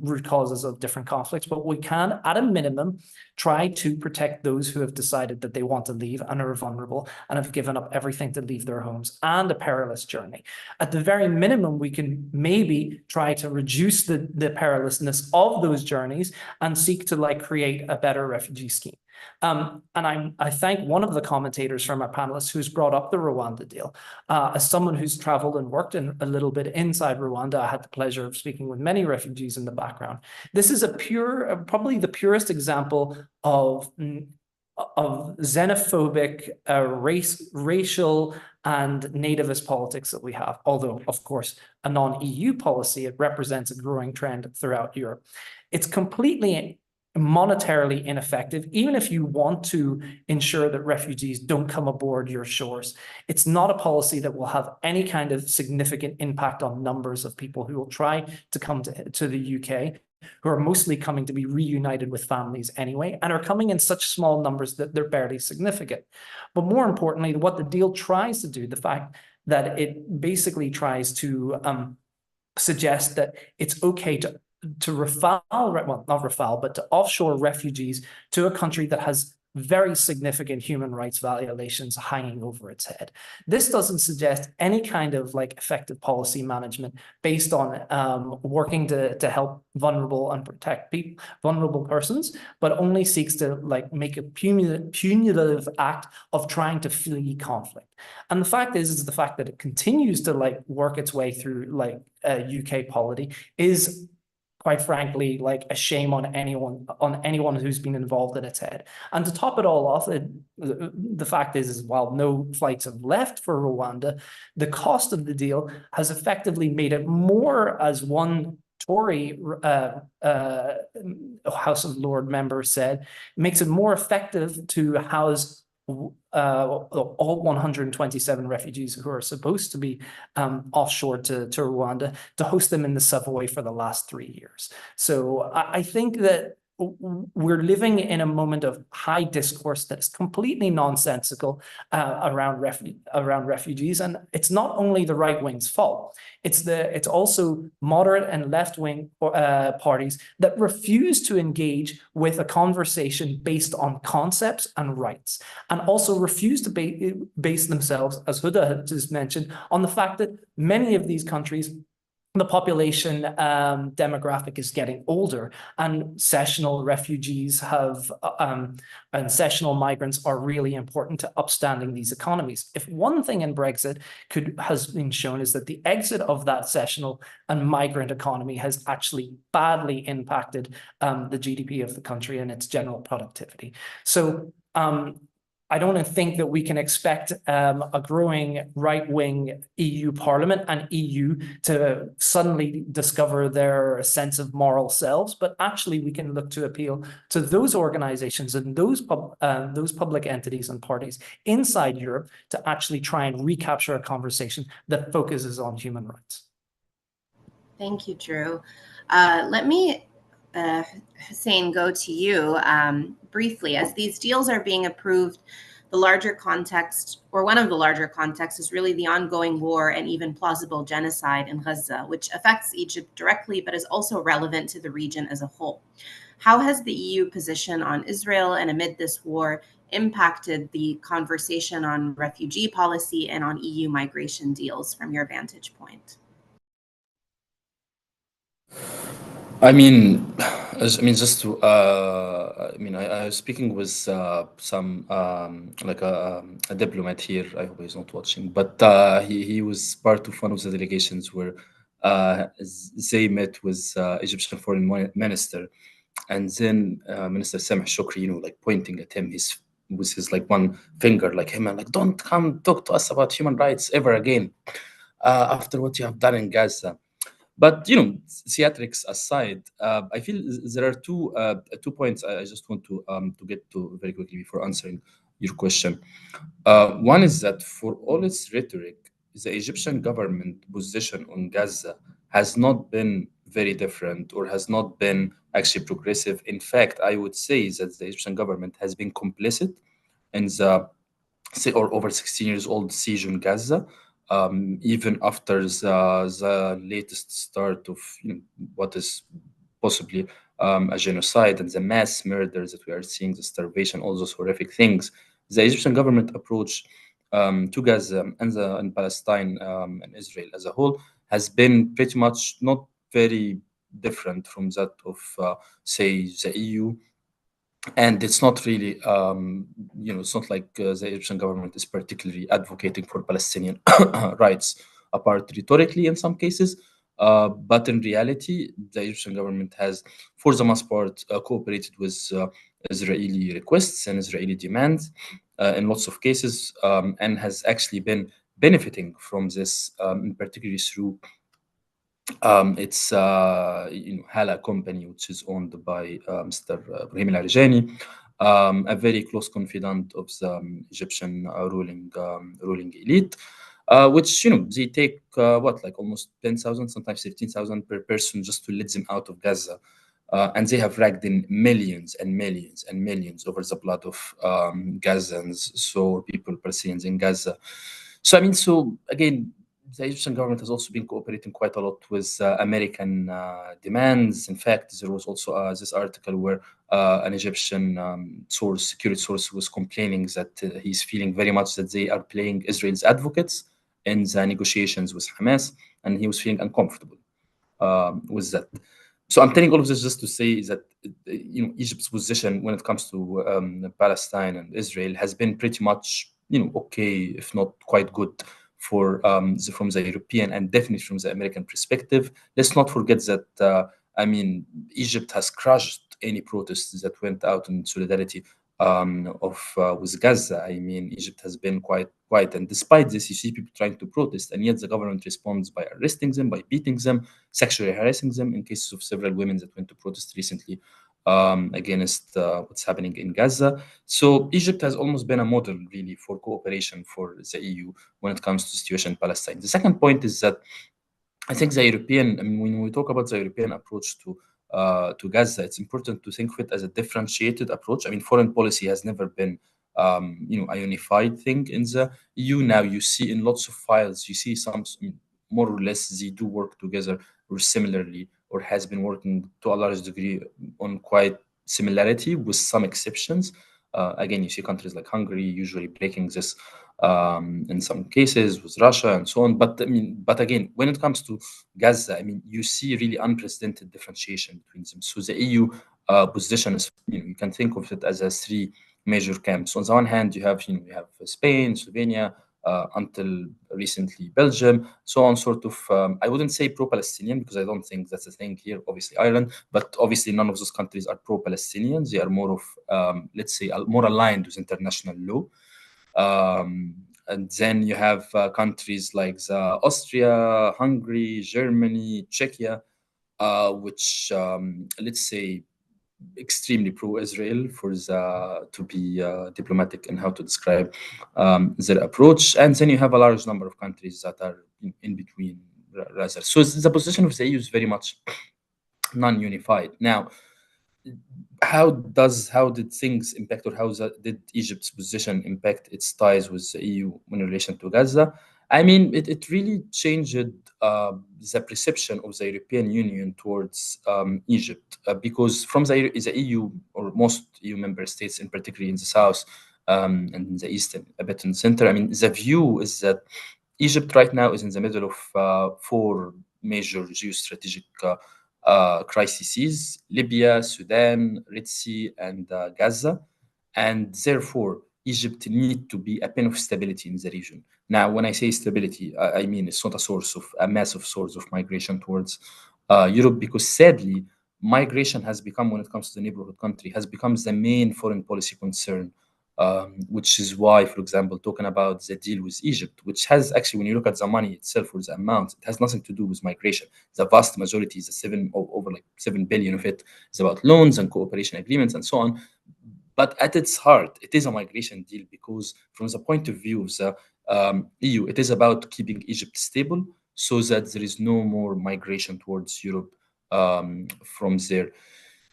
root causes of different conflicts, but we can, at a minimum, try to protect those who have decided that they want to leave and are vulnerable and have given up everything to leave their homes and a perilous journey. At the very minimum, we can maybe try to reduce the perilousness of those journeys and seek to create a better refugee scheme. And I thank one of the commentators from our panelists who's brought up the Rwanda deal. As someone who's traveled and worked a little bit inside Rwanda, I had the pleasure of speaking with many refugees in the background. This is probably the purest example of xenophobic, racial and nativist politics that we have. Although, of course, a non-EU policy, it represents a growing trend throughout Europe. It's completely monetarily ineffective, even if you want to ensure that refugees don't come aboard your shores. It's not a policy that will have any kind of significant impact on numbers of people who will try to come to the UK. who are mostly coming to be reunited with families anyway, and are coming in such small numbers that they're barely significant. But more importantly, what the deal tries to do, the fact that it basically tries to suggest that it's okay to refile, well, not refile, but to offshore refugees to a country that has very significant human rights violations hanging over its head. This doesn't suggest any kind of like effective policy management based on working to help vulnerable and protect people, vulnerable persons, but only seeks to like make a punitive act of trying to flee conflict. And the fact is the fact that it continues to like work its way through like UK polity is, quite frankly, like a shame on anyone who's been involved in its head. And to top it all off, the fact is, while no flights have left for Rwanda, the cost of the deal has effectively made it more, as one Tory House of Lords member said, makes it more effective to house all 127 refugees who are supposed to be offshore to Rwanda, to host them in the subway for the last 3 years. So I think that we're living in a moment of high discourse that's completely nonsensical around refugees, and it's not only the right wing's fault. It's also moderate and left wing parties that refuse to engage with a conversation based on concepts and rights, and also refuse to base themselves, as Huda just mentioned, on the fact that many of these countries, the population demographic is getting older, and sessional refugees and sessional migrants are really important to upstanding these economies. If one thing in Brexit has been shown is that the exit of that sessional and migrant economy has actually badly impacted the GDP of the country and its general productivity. So I don't think that we can expect a growing right-wing EU Parliament and EU to suddenly discover their sense of moral selves, but actually we can look to appeal to those organizations and those public entities and parties inside Europe to actually try and recapture a conversation that focuses on human rights. Thank you, Drew. Let me, Hussein, go to you briefly. As these deals are being approved, the larger context, or one of the larger contexts, is really the ongoing war and even plausible genocide in Gaza, which affects Egypt directly, but is also relevant to the region as a whole. How has the EU position on Israel and amid this war impacted the conversation on refugee policy and on EU migration deals from your vantage point? I mean, just to, I was speaking with some like a diplomat here. I hope he's not watching, but he was part of one of the delegations where they met with Egyptian foreign minister, and then Minister Sameh Shukri, like pointing at him, with his like one finger, like him, and like, don't come talk to us about human rights ever again after what you have done in Gaza. But theatrics aside, I feel there are two points I just want to get to very quickly before answering your question. One is that for all its rhetoric, the Egyptian government position on Gaza has not been very different, or has not been actually progressive. In fact, I would say that the Egyptian government has been complicit in the or over 16 years old siege on Gaza, even after the latest start of what is possibly a genocide and the mass murders that we are seeing, the starvation, all those horrific things. The Egyptian government approach to Gaza and Palestine and Israel as a whole has been pretty much not very different from that of, say, the EU. And it's not really, it's not like the Egyptian government is particularly advocating for Palestinian rights, apart rhetorically in some cases. But in reality, the Egyptian government has, for the most part, cooperated with Israeli requests and Israeli demands in lots of cases, and has actually been benefiting from this, particularly through it's Hala company, which is owned by Mr. Ibrahim Al-Arjani, a very close confidant of the Egyptian ruling elite, which they take like almost 10,000, sometimes 15,000 per person just to let them out of Gaza. and they have racked in millions and millions and millions over the blood of Gazans, so people, Palestinians in Gaza. So I mean, so again, the Egyptian government has also been cooperating quite a lot with American demands. In fact, there was also this article where an Egyptian source, security source, was complaining that he's feeling very much that they are playing Israel's advocates in the negotiations with Hamas, and he was feeling uncomfortable with that. So I'm telling all of this just to say that Egypt's position when it comes to Palestine and Israel has been pretty much okay, if not quite good for from the European and definitely from the American perspective. Let's not forget that I mean Egypt has crushed any protests that went out in solidarity with Gaza. I mean, Egypt has been quite quiet, and despite this, you see people trying to protest, and yet the government responds by arresting them, by beating them, sexually harassing them. In cases of several women that went to protest recently against what's happening in Gaza. So Egypt has almost been a model, really, for cooperation for the EU when it comes to the situation in Palestine. The second point is that I think the European, I mean, when we talk about the European approach to Gaza, it's important to think of it as a differentiated approach. I mean, foreign policy has never been, a unified thing in the EU. Now you see in lots of files, you see some more or less they do work together or similarly, or has been working to a large degree on quite similarity with some exceptions. Again, you see countries like Hungary usually breaking this in some cases with Russia and so on. But I mean, but again, when it comes to Gaza, I mean, you see really unprecedented differentiation between them. So the EU position is, you can think of it as a three major camps. On the one hand, you have Spain, Slovenia, until recently Belgium, so on, sort of. I wouldn't say pro-Palestinian because I don't think that's a thing here. Obviously Ireland, but obviously none of those countries are pro-Palestinians. They are more of, let's say, more aligned with international law. And then you have countries like Austria, Hungary, Germany, Czechia, which let's say extremely pro-Israel to be diplomatic in how to describe their approach. And then you have a large number of countries that are in between, rather. So the position of the EU is very much non-unified. Now, how did things impact, or did Egypt's position impact its ties with the EU in relation to Gaza? I mean, it really changed the perception of the European Union towards Egypt, because from the EU, or most EU member states, in particular in the south and in the east and a bit in the center, I mean, the view is that Egypt right now is in the middle of four major geostrategic crises: Libya, Sudan, Red Sea, and Gaza. And therefore, Egypt need to be a pin of stability in the region. Now, when I say stability, I mean it's not a massive source of migration towards Europe, because sadly, migration has become, when it comes to the neighborhood country, has become the main foreign policy concern. Which is why, for example, talking about the deal with Egypt, which has actually, when you look at the money itself or the amount, it has nothing to do with migration. The vast majority is over like 7 billion of it is about loans and cooperation agreements and so on. But at its heart, it is a migration deal, because from the point of view of the EU, it is about keeping Egypt stable so that there is no more migration towards Europe from there.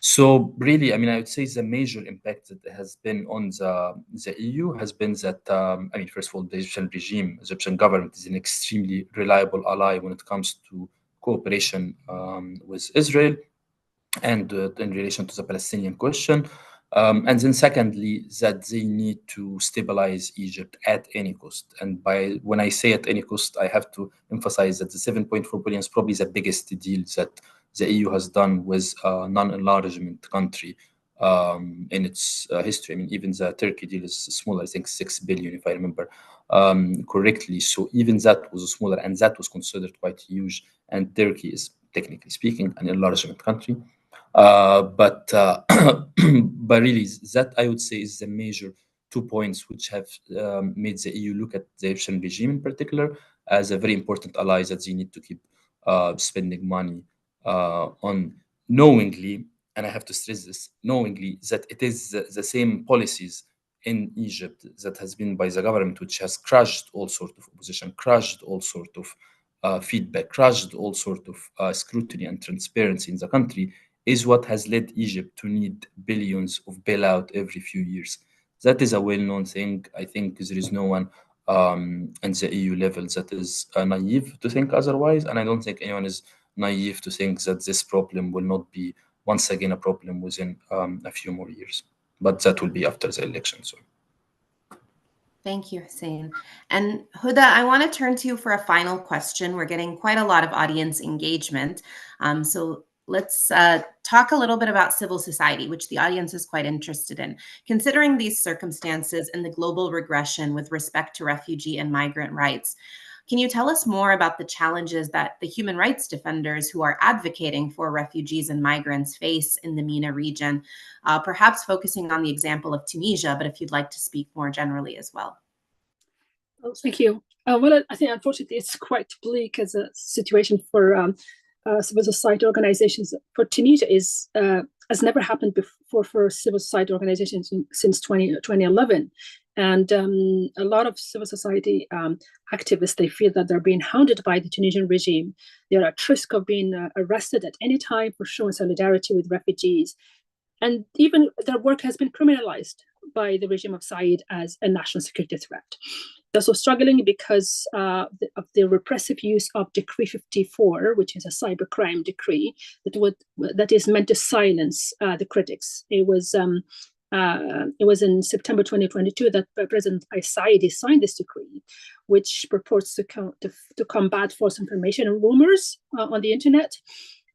So really, I mean, I would say the major impact that has been on the EU has been that, I mean, first of all, the Egyptian regime, the Egyptian government is an extremely reliable ally when it comes to cooperation with Israel and in relation to the Palestinian question. And then secondly, that they need to stabilize Egypt at any cost. And when I say at any cost, I have to emphasize that the 7.4 billion is probably the biggest deal that the EU has done with a non-enlargement country in its history. I mean, even the Turkey deal is smaller, I think 6 billion, if I remember correctly. So even that was smaller, and that was considered quite huge. And Turkey is, technically speaking, an enlargement country. But but really, that I would say is the major 2 points which have made the EU look at the Egyptian regime in particular as a very important ally that they need to keep spending money on, knowingly, and I have to stress this, knowingly that it is the same policies in Egypt that has been by the government, which has crushed all sort of opposition, crushed all sort of feedback, crushed all sort of scrutiny and transparency in the country. is what has led Egypt to need billions of bailout every few years. That is a well-known thing. I think there is no one in the EU level that is naive to think otherwise, and I don't think anyone is naive to think that this problem will not be once again a problem within a few more years. But that will be after the election. So. Thank you, Hussein. And Huda, I want to turn to you for a final question. We're getting quite a lot of audience engagement. So let's talk a little bit about civil society, which the audience is quite interested in. Considering these circumstances and the global regression with respect to refugee and migrant rights, can you tell us more about the challenges that the human rights defenders who are advocating for refugees and migrants face in the MENA region, perhaps focusing on the example of Tunisia, but if you'd like to speak more generally as well? Oh, thank you. Well, I think unfortunately it's quite bleak as a situation for civil society organizations. For Tunisia has never happened before for civil society organizations since 2011. And a lot of civil society activists, they feel that they're being hounded by the Tunisian regime. They're at risk of being arrested at any time for showing solidarity with refugees. And even their work has been criminalized by the regime of Said as a national security threat. They're also struggling because of the repressive use of Decree 54, which is a cybercrime decree that is meant to silence the critics. It was in September 2022 that President Said signed this decree, which purports to combat false information and rumors on the internet.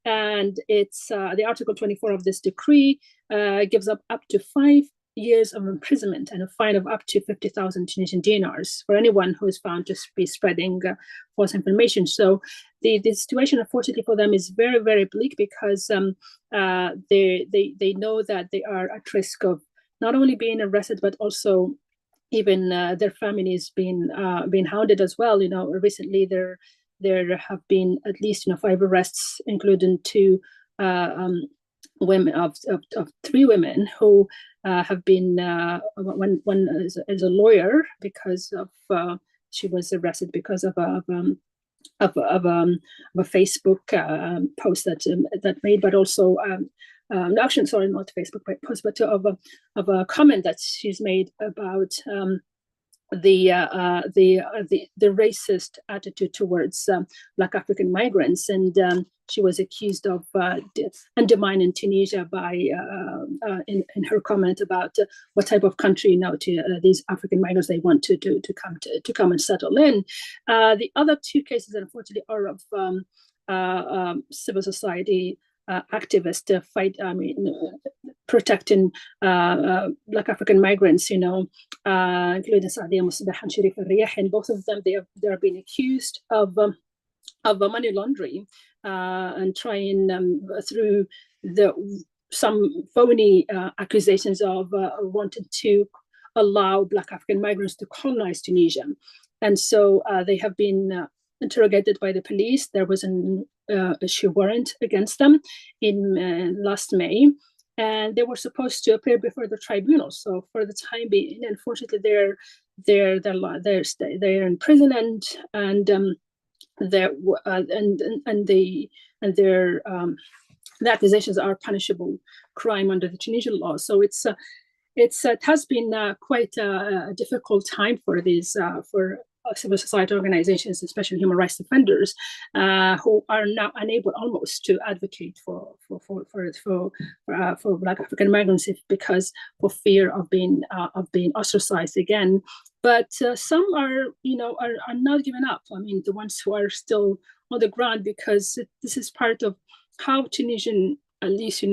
And it's the Article 24 of this decree gives up to 5 years of imprisonment and a fine of up to 50,000 Tunisian dinars for anyone who is found to be spreading false information. So the situation, unfortunately, for them is very, very bleak because they know that they are at risk of not only being arrested, but also even their families being hounded as well. Recently there have been at least 5 arrests, including 2 women of 3 women who have been one is a lawyer because of she was arrested because of a Facebook post that made, but also actually, sorry, not Facebook post, but of a comment that she's made about the racist attitude towards Black African migrants, and she was accused of undermining Tunisia by in her comment about what type of country to these African migrants they want to come and settle in. The other 2 cases, unfortunately, are of civil society activists to fight, protecting Black African migrants, including Sadia Musbah and Sharif al-Riyah, and both of them, they are being accused of money laundering and trying through some phony accusations of wanting to allow Black African migrants to colonize Tunisia. And so they have been interrogated by the police. There was an issue warrant against them in last May, and they were supposed to appear before the tribunal. So for the time being, unfortunately, they're in prison, and the accusations are punishable crime under the Tunisian law. So it has been quite a difficult time for these for civil society organizations, especially human rights defenders, who are now unable almost to advocate for Black African migrants because for fear of being ostracized again. But some are not giving up. The ones who are still on the ground, because this is part of how Tunisian, at least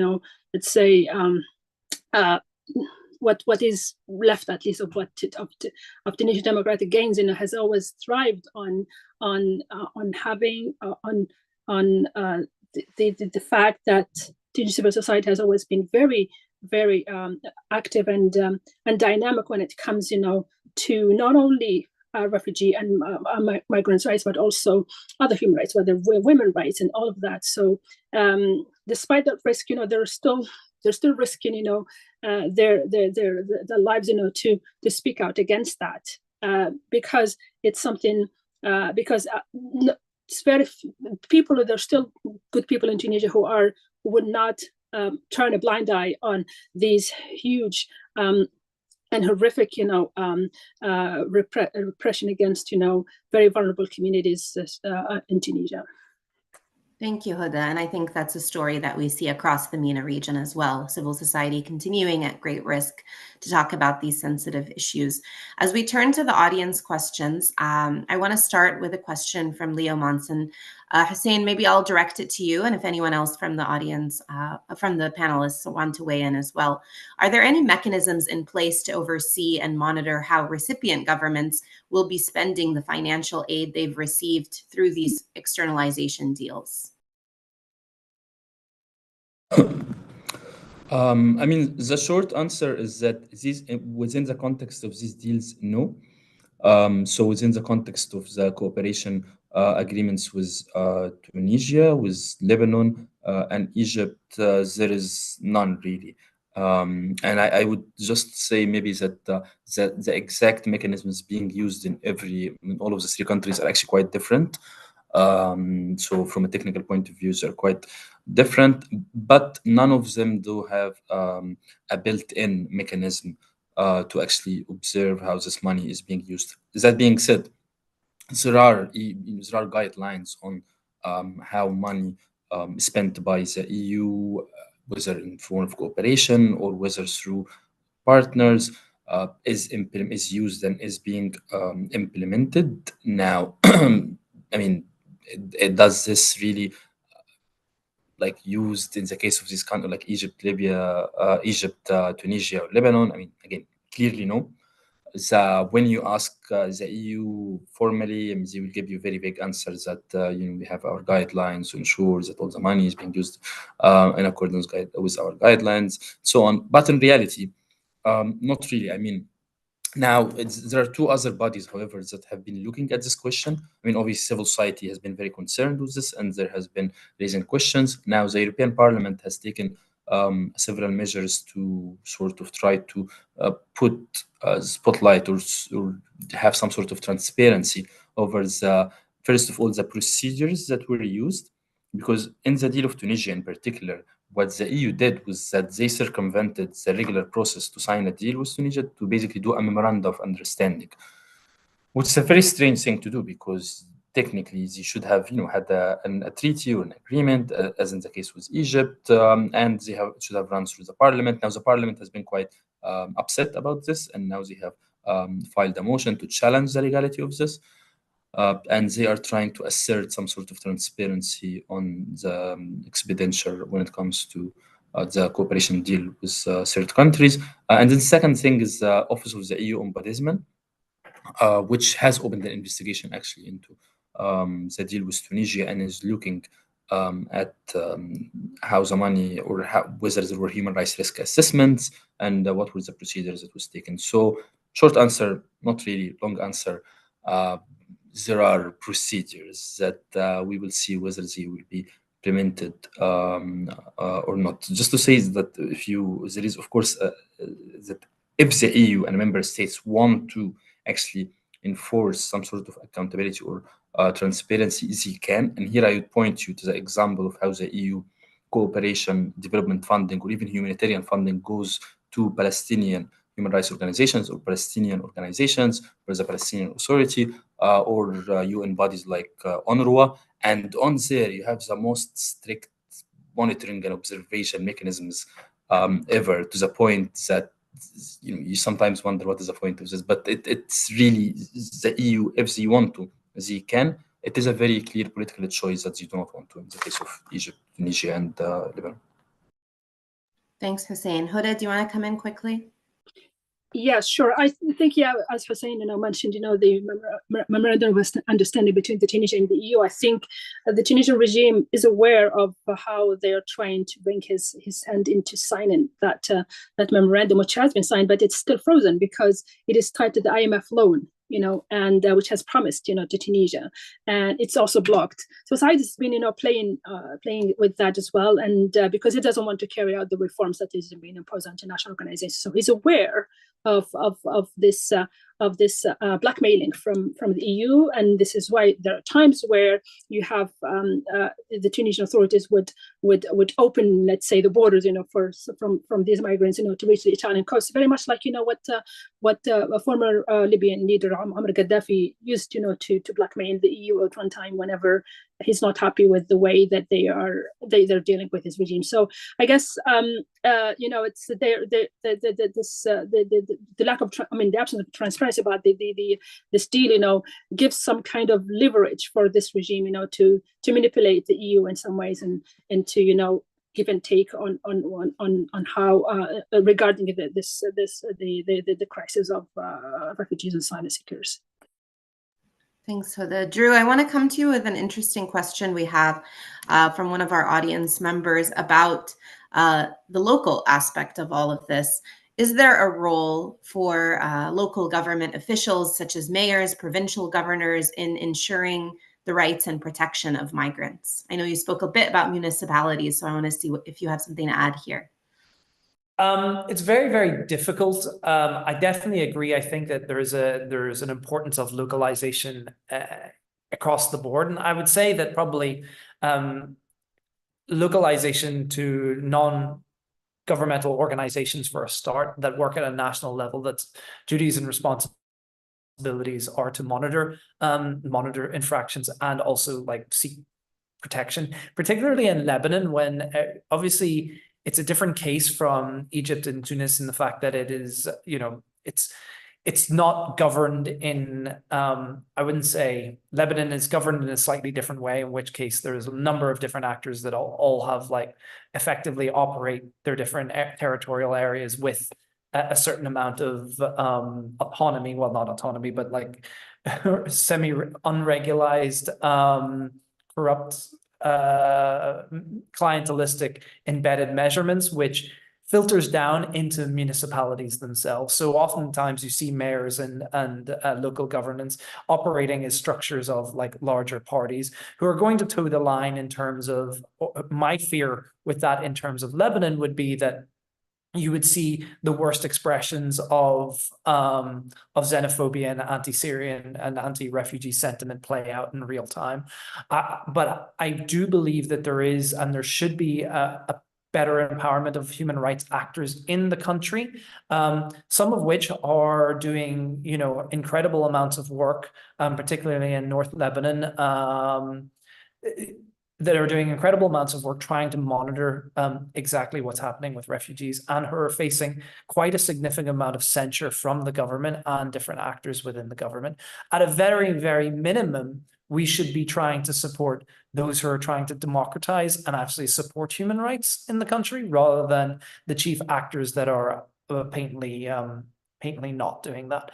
let's say, what is left, at least, of Tunisian democratic gains, has always thrived on having the fact that Tunisian civil society has always been very, very active and dynamic when it comes, to not only refugee and migrants' rights, but also other human rights, whether women's rights and all of that. So despite that risk, they're still risking, their lives, to speak out against that, because it's something, because it's very people. There's still good people in Tunisia who would not turn a blind eye on these huge and horrific, repression against, very vulnerable communities in Tunisia. Thank you, Huda. And I think that's a story that we see across the MENA region as well. Civil society continuing at great risk to talk about these sensitive issues. As we turn to the audience questions, I want to start with a question from Leo Monson. Hussein, maybe I'll direct it to you. And if anyone else from the audience, from the panelists want to weigh in as well. Are there any mechanisms in place to oversee and monitor how recipient governments will be spending the financial aid they've received through these externalization deals? I mean, the short answer is that these, within the context of these deals, no. So within the context of the cooperation agreements with Tunisia, with Lebanon, and Egypt, there is none really. And I would just say maybe that the exact mechanisms being used in all of the three countries are actually quite different. So from a technical point of view, they're quite different, but none of them do have a built-in mechanism to actually observe how this money is being used. That being said, there are guidelines on how money is spent by the EU, whether in form of cooperation or whether through partners, is used and is being implemented now. I mean, does this really like used in the case of this country like Egypt, Libya, Tunisia, or Lebanon? I mean, again, clearly no. When you ask the EU formally, they will give you very vague answers that we have our guidelines to ensure that all the money is being used in accordance with our guidelines, so on. But in reality, not really. I mean, now, there are two other bodies, however, that have been looking at this question. I mean, obviously, civil society has been very concerned with this, and there has been raising questions. Now, the European Parliament has taken several measures to sort of try to put a spotlight or have some sort of transparency over first of all, the procedures that were used. Because in the deal of Tunisia in particular, what the EU did was that they circumvented the regular process to sign a deal with Tunisia to basically do a memorandum of understanding, which is a very strange thing to do because technically they should have had a treaty or an agreement, as in the case with Egypt, and they should have run through the parliament. Now the parliament has been quite upset about this, and now they have filed a motion to challenge the legality of this. And they are trying to assert some sort of transparency on the expenditure when it comes to the cooperation deal with third countries. And then the second thing is the Office of the EU Ombudsman, which has opened an investigation actually into the deal with Tunisia and is looking at how the money or whether there were human rights risk assessments and what were the procedures that was taken. So short answer, not really. Long answer, there are procedures that we will see whether they will be implemented or not. Just to say that there is of course that if the EU and member states want to actually enforce some sort of accountability or transparency, they can. And here I would point you to the example of how the EU cooperation, development funding, or even humanitarian funding goes to Palestinian human rights organizations or Palestinian organizations, or the Palestinian Authority, or UN bodies like UNRWA. And on there, you have the most strict monitoring and observation mechanisms ever, to the point that you sometimes wonder what is the point of this. But it's really the EU, if they want to, they can. It is a very clear political choice that they do not want to in the case of Egypt, Tunisia, and Lebanon. Thanks, Hussein. Huda, do you want to come in quickly? Yeah, sure. I think, as Hussein mentioned, the memorandum of understanding between the Tunisia and the EU. I think the Tunisian regime is aware of how they are trying to bring his hand into signing that memorandum, which has been signed, but it's still frozen because it is tied to the IMF loan, and which has promised, to Tunisia, and it's also blocked. So Said has been, playing with that as well, and because it doesn't want to carry out the reforms that is being imposed on international organizations. So he's aware of this this blackmailing from the EU, and this is why there are times where you have the Tunisian authorities would open, let's say, the borders, from these migrants, to reach the Italian coast, very much like what a former Libyan leader Muammar Gaddafi used, to blackmail the EU at one time whenever he's not happy with the way that they're dealing with his regime. So I guess it's the lack of the absence of transparency about this deal gives some kind of leverage for this regime to manipulate the EU in some ways and to give and take on how regarding the crisis of refugees and asylum seekers. Thanks, Huda. Drew, I want to come to you with an interesting question we have from one of our audience members about the local aspect of all of this. Is there a role for local government officials, such as mayors, provincial governors, in ensuring the rights and protection of migrants? I know you spoke a bit about municipalities, so I want to see if you have something to add here. It's very, very difficult. I definitely agree. I think that there's an importance of localization across the board, and I would say that probably localization to non-governmental organizations for a start that work at a national level, that's duties and responsibilities are to monitor infractions and also seek protection, particularly in Lebanon, when obviously it's a different case from Egypt and Tunis in the fact that it is, it's not governed in, I wouldn't say Lebanon is governed in a slightly different way, in which case there's a number of different actors that all have effectively operate their different territorial areas with a certain amount of autonomy, well, not autonomy, but semi-unregularized, corrupt, clientelistic embedded measurements, which filters down into municipalities themselves. So oftentimes you see mayors and local governments operating as structures of larger parties who are going to toe the line in terms of, my fear with that in terms of Lebanon would be that you would see the worst expressions of xenophobia and anti-Syrian and anti-refugee sentiment play out in real time. But I do believe that there is, and there should be, a better empowerment of human rights actors in the country, some of which are doing, incredible amounts of work, particularly in North Lebanon, that are doing incredible amounts of work trying to monitor exactly what's happening with refugees, and who are facing quite a significant amount of censure from the government and different actors within the government. At a very, very minimum, we should be trying to support those who are trying to democratize and actually support human rights in the country, rather than the chief actors that are patently not doing that.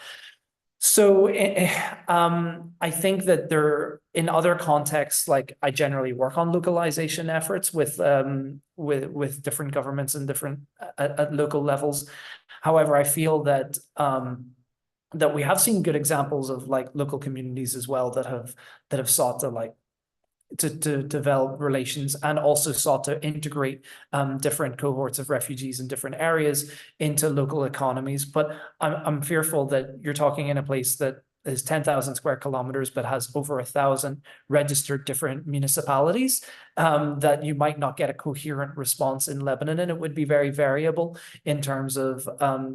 So I think that in other contexts, I generally work on localization efforts with different governments and different at local levels. However, I feel that that we have seen good examples of local communities as well that have sought to develop relations and also sought to integrate different cohorts of refugees in different areas into local economies. But I'm fearful that you're talking in a place that is 10,000 square kilometers, but has over 1,000 registered different municipalities, that you might not get a coherent response in Lebanon. And it would be very variable in terms of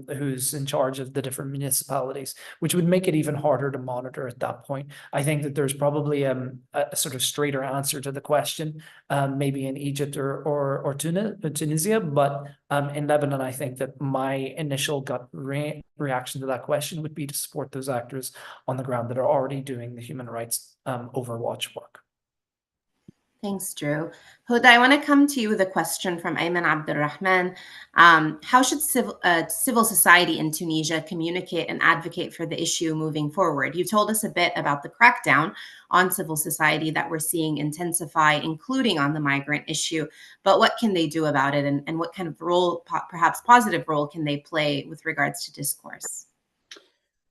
who's in charge of the different municipalities, which would make it even harder to monitor at that point. I think that there's probably a sort of straighter answer to the question, maybe in Egypt or Tunisia, but in Lebanon, I think that my initial gut reaction to that question would be to support those actors on the ground that are already doing the human rights overwatch work. Thanks, Drew. Huda, I want to come to you with a question from Ayman Abdulrahman. How should civil society in Tunisia communicate and advocate for the issue moving forward? You told us a bit about the crackdown on civil society that we're seeing intensify, including on the migrant issue, but what can they do about it, and what kind of role, perhaps positive role, can they play with regards to discourse?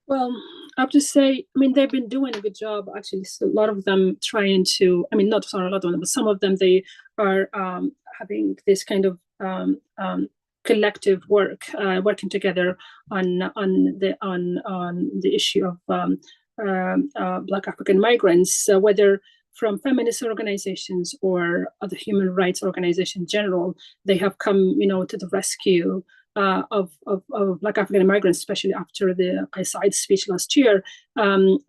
Well, I have to say, they've been doing a good job, actually. So a lot of them trying to, not a lot of them, but some of them, they are having this kind of collective work, working together on the issue of Black African migrants, whether from feminist organizations or other human rights organizations in general. They have come, to the rescue of Black African migrants, especially after the Qais speech last year,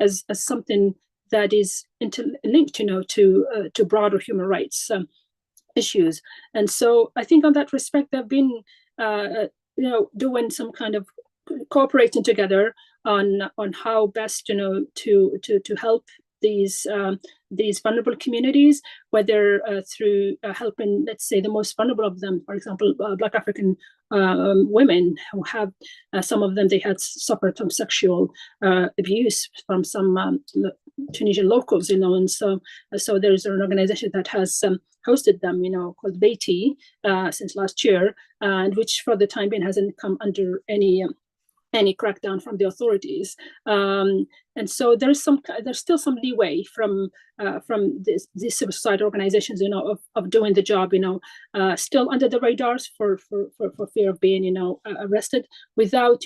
as something that is interlinked, to broader human rights issues. And so I think on that respect, they've been, doing some kind of cooperating together on how best, to help these vulnerable communities, whether through helping, let's say, the most vulnerable of them, for example, Black African women who have, some of them, they had suffered from sexual abuse from some Tunisian locals, and so there's an organization that has hosted them, called Beatty, since last year, and which for the time being hasn't come under any crackdown from the authorities, and so there's still some leeway from these civil society organizations, of doing the job, still under the radars for fear of being, arrested, without,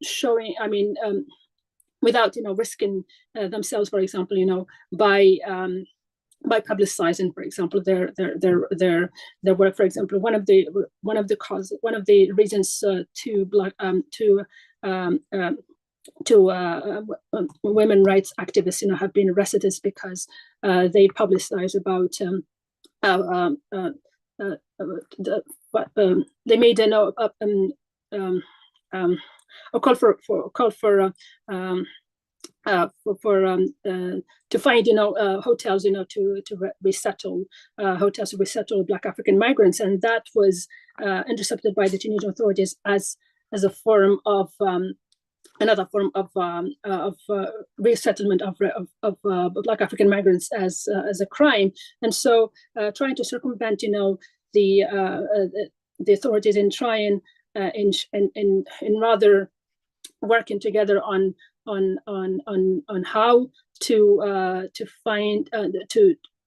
showing. I mean, without, risking themselves, for example, by publicizing, for example, their work. For example, one of the reasons to women rights activists, have been arrested is because they publicize about they made a call for to find, hotels, to resettle hotels to resettle Black African migrants, and that was intercepted by the Tunisian authorities as a form of another form of resettlement of Black African migrants as a crime, and so trying to circumvent, the authorities in trying in rather working together on how to find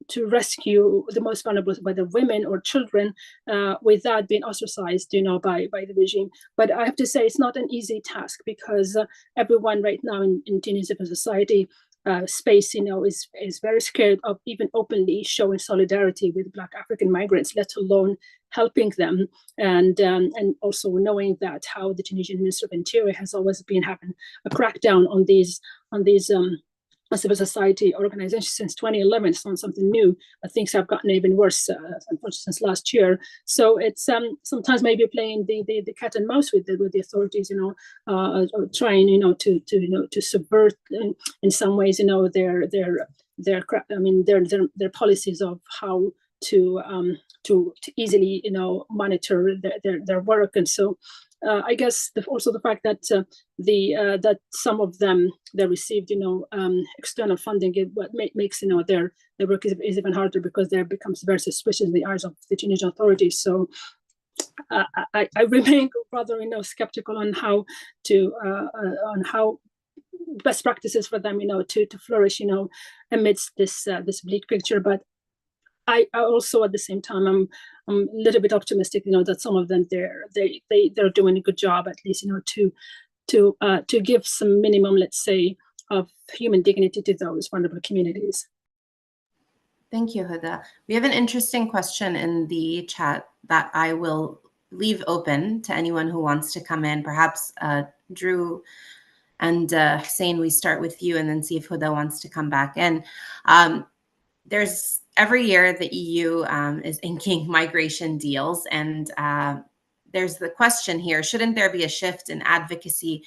to rescue the most vulnerable, whether women or children, without being ostracized, by the regime. But I have to say, it's not an easy task, because everyone right now in Tunisian civil society space, is very scared of even openly showing solidarity with Black African migrants, let alone helping them, and also knowing that how the Tunisian Minister of Interior has always been having a crackdown on these civil society organizations since 2011. It's not something new, but things have gotten even worse, unfortunately, since last year. So it's sometimes maybe playing the cat and mouse with the authorities, trying, to subvert in some ways, their policies of how to easily, monitor their work. And so I guess also the fact that that some of them, they received, external funding, what makes, their work is even harder, because there becomes very suspicious in the eyes of the Tunisian authorities. So I remain rather, skeptical on how best practices for them, to flourish, amidst this bleak picture. But I also, at the same time, I'm a little bit optimistic, that some of them they're doing a good job, at least, to give some minimum, let's say, of human dignity to those vulnerable communities. Thank you, Huda. We have an interesting question in the chat that I will leave open to anyone who wants to come in. Perhaps Drew and Hussein, we start with you and then see if Huda wants to come back in. There's every year the EU is inking migration deals, and there's the question here: shouldn't there be a shift in advocacy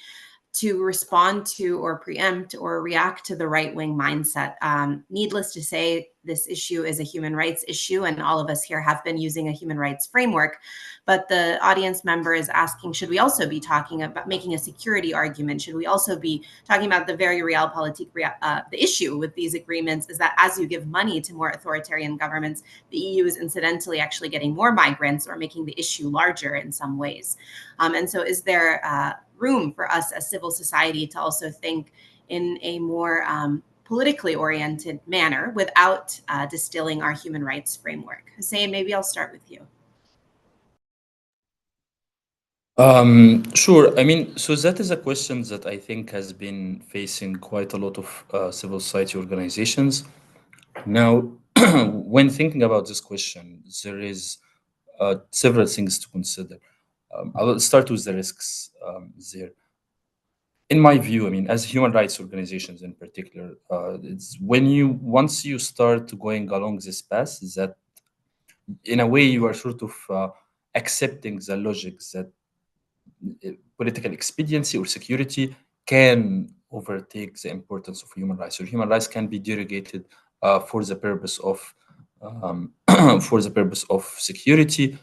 to respond to or preempt or react to the right-wing mindset? Needless to say, this issue is a human rights issue, and all of us here have been using a human rights framework. But the audience member is asking, should we also be talking about making a security argument? Should we also be talking about the very realpolitik? The issue with these agreements is that as you give money to more authoritarian governments, the EU is incidentally actually getting more migrants, or making the issue larger in some ways. And so is there room for us as civil society to also think in a more politically oriented manner without distilling our human rights framework? Hussein, maybe I'll start with you. Sure. I mean, so that is a question that I think has been facing quite a lot of civil society organizations. Now, when thinking about this question, there is several things to consider. I will start with the risks there. In my view, I mean, as human rights organizations in particular, it's when you once you start going along this path, that in a way you are sort of accepting the logic that political expediency or security can overtake the importance of human rights, or human rights can be derogated for the purpose of for the purpose of security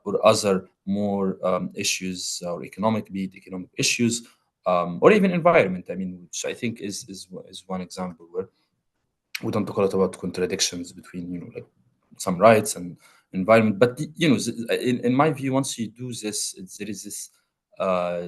or other more issues, or economic, be it economic issues, or even environment. I mean, which I think is one example where we don't talk a lot about contradictions between, like some rights and environment. But in my view, once you do this, there is this uh,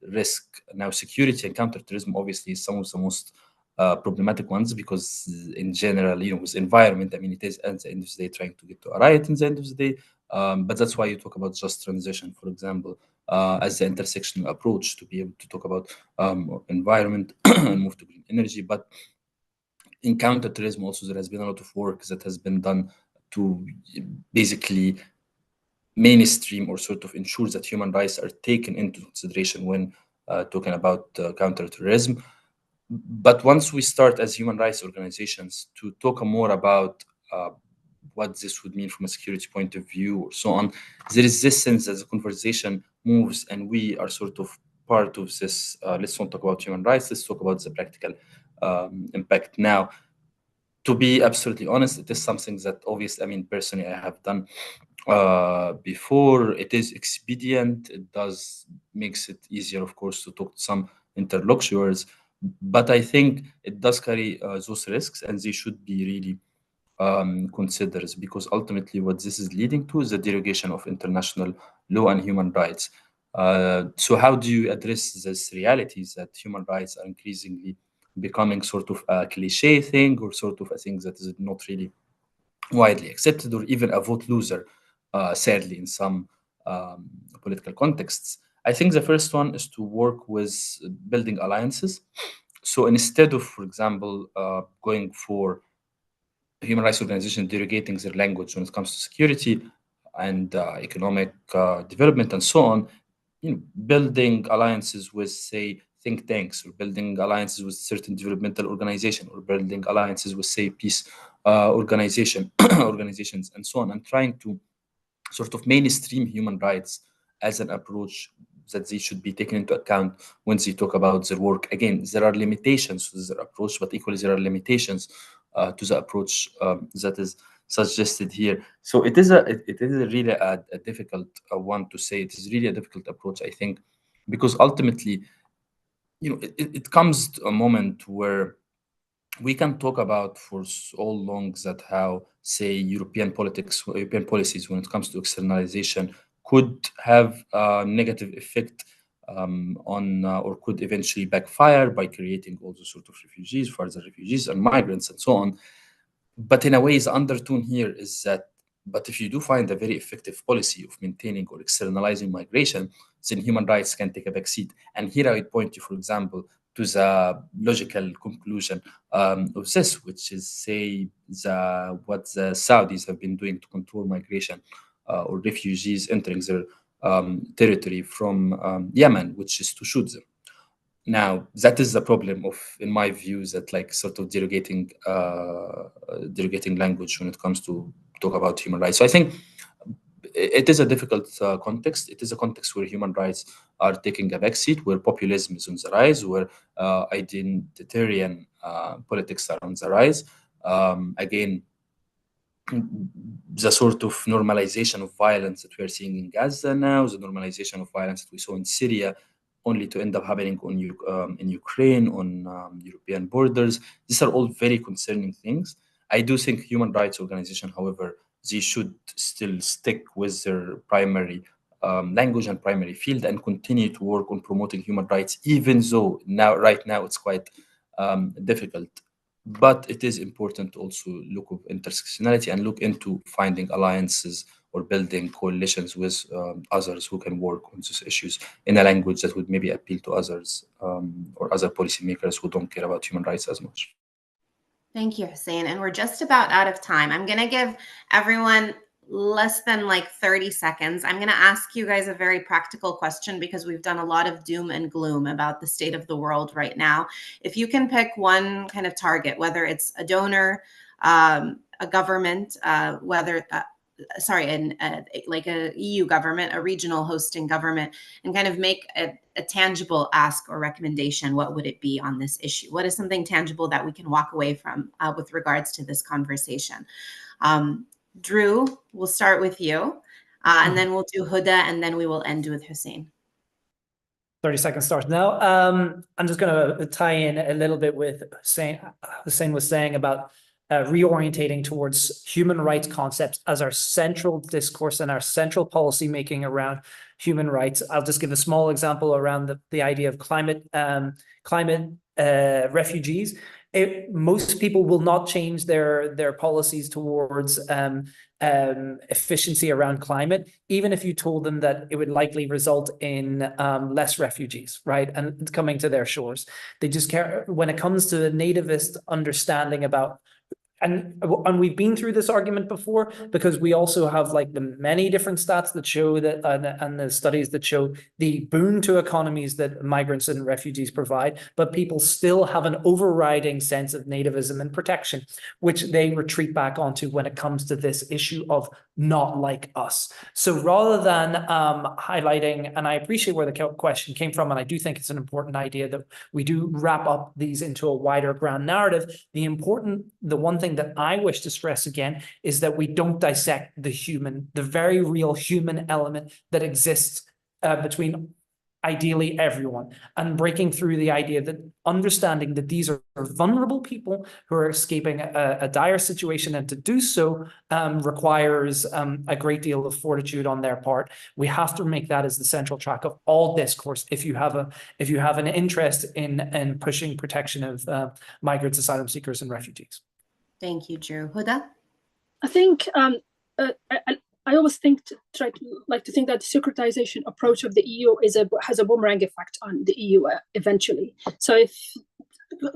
risk. Now, security and counterterrorism obviously is some of the most problematic ones, because in general, with environment, I mean, it is at the end of the day trying to get to a right in the end of the day. But that's why you talk about just transition, for example, as the intersectional approach to be able to talk about environment and move to green energy. But in counterterrorism also, there has been a lot of work that has been done to basically mainstream or sort of ensure that human rights are taken into consideration when talking about counterterrorism. But once we start as human rights organizations to talk more about what this would mean from a security point of view or so on, there is this sense that the conversation moves and we are sort of part of this. Let's not talk about human rights, let's talk about the practical impact. Now, to be absolutely honest, it is something that obviously, I mean, personally, I have done before. It is expedient. It does makes it easier, of course, to talk to some interlocutors. But I think it does carry those risks, and they should be really considered, because ultimately, what this is leading to is the derogation of international law and human rights. So, how do you address this reality that human rights are increasingly becoming sort of a cliche thing, or sort of a thing that is not really widely accepted, or even a vote loser, sadly, in some political contexts? I think the first one is to work with building alliances. So instead of, for example, going for human rights organizations derogating their language when it comes to security and economic development and so on, building alliances with, say, think tanks, or building alliances with certain developmental organization, or building alliances with, say, peace organizations and so on, and trying to sort of mainstream human rights as an approach that they should be taken into account when they talk about their work. Again, there are limitations to their approach, but equally there are limitations to the approach that is suggested here. So it is a really a difficult one to say. It is really a difficult approach, I think, because ultimately, it comes to a moment where we can talk about for so long that how, say, European policies when it comes to externalization could have a negative effect on, or could eventually backfire by creating all the sort of refugees, further refugees and migrants and so on. But in a way, the undertone here is that, but if you do find a very effective policy of maintaining or externalizing migration, then human rights can take a back seat. And here I would point you, for example, to the logical conclusion of this, which is, say, what the Saudis have been doing to control migration or refugees entering their territory from Yemen, which is to shoot them. Now, that is the problem of, in my view, that like sort of derogating language when it comes to talk about human rights. So I think it is a difficult context. It is a context where human rights are taking a backseat, where populism is on the rise, where identitarian politics are on the rise. Again, the sort of normalization of violence that we are seeing in Gaza now, the normalization of violence that we saw in Syria, only to end up happening in Ukraine, on European borders. These are all very concerning things. I do think human rights organizations, however, they should still stick with their primary language and primary field, and continue to work on promoting human rights, even though right now, it's quite difficult. But it is important to also look at intersectionality and look into finding alliances or building coalitions with others who can work on these issues in a language that would maybe appeal to others or other policymakers who don't care about human rights as much. Thank you, Hussein. And we're just about out of time. I'm going to give everyone less than like 30 seconds. I'm going to ask you guys a very practical question because we've done a lot of doom and gloom about the state of the world right now. If you can pick one kind of target, whether it's a donor, a government, like a EU government, a regional hosting government, and kind of make a tangible ask or recommendation, what would it be on this issue? What is something tangible that we can walk away from with regards to this conversation? Drew, we'll start with you, and then we'll do Huda, and then we will end with Hussein. 30 seconds starts now. I'm just going to tie in a little bit with Hussein was saying about reorientating towards human rights concepts as our central discourse and our central policy making around human rights. I'll just give a small example around the idea of climate refugees. Most people will not change their policies towards efficiency around climate, even if you told them that it would likely result in less refugees, right, and coming to their shores. They just care when it comes to the nativist understanding about. And we've been through this argument before because we also have like the many different stats that show that and the studies that show the boon to economies that migrants and refugees provide, but people still have an overriding sense of nativism and protection, which they retreat back onto when it comes to this issue of not like us. So rather than highlighting, and I appreciate where the question came from, and I do think it's an important idea that we do wrap up these into a wider grand narrative. The one thing that I wish to stress again is that we don't dissect the very real human element that exists between ideally everyone, and breaking through the idea that understanding that these are vulnerable people who are escaping a dire situation, and to do so requires a great deal of fortitude on their part. We have to make that as the central track of all discourse if you have an interest in pushing protection of migrants, asylum seekers, and refugees. Thank you, Drew. Huda? I think I always think that the securitization approach of the EU has a boomerang effect on the EU eventually. So if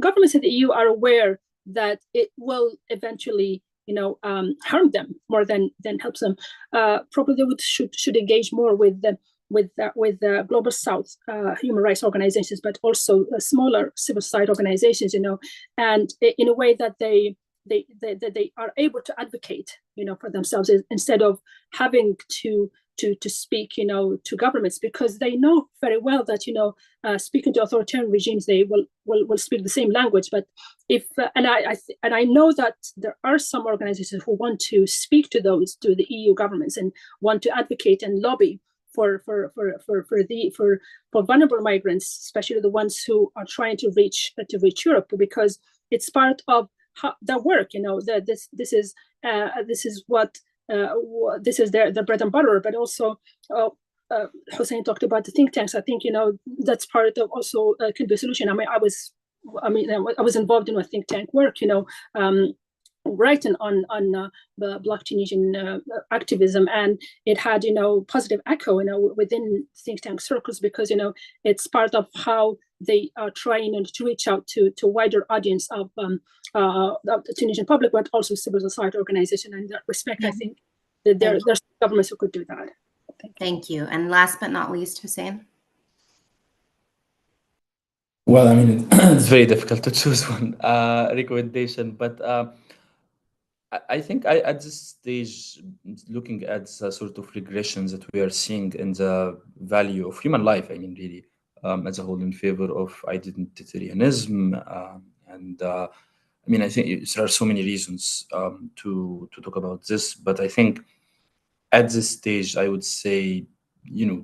governments in the EU are aware that it will eventually, harm them more than helps them, probably they should engage more with the global South human rights organizations, but also smaller civil society organizations, and in a way that they are able to advocate, for themselves instead of having to speak, to governments, because they know very well that, speaking to authoritarian regimes, they will speak the same language. But I know that there are some organizations who want to speak to the EU governments and want to advocate and lobby for vulnerable migrants, especially the ones who are trying to reach Europe, because it's part of their work. This is their bread and butter. But also, Hussein talked about the think tanks. I think that's part of also can be a solution. I was involved in a think tank work. Writing on the Black Tunisian activism, and it had positive echo within think tank circles, because it's part of how they are trying to reach out to wider audience of the Tunisian public, but also civil society organization. And in that respect, I think that there's governments who could do that. Thank you. And last but not least, Hussein. Well, it's very difficult to choose one recommendation, but I think at this stage, looking at the sort of regressions that we are seeing in the value of human life, really, as a whole, in favor of identitarianism, and I think there are so many reasons to talk about this, but I think at this stage, I would say,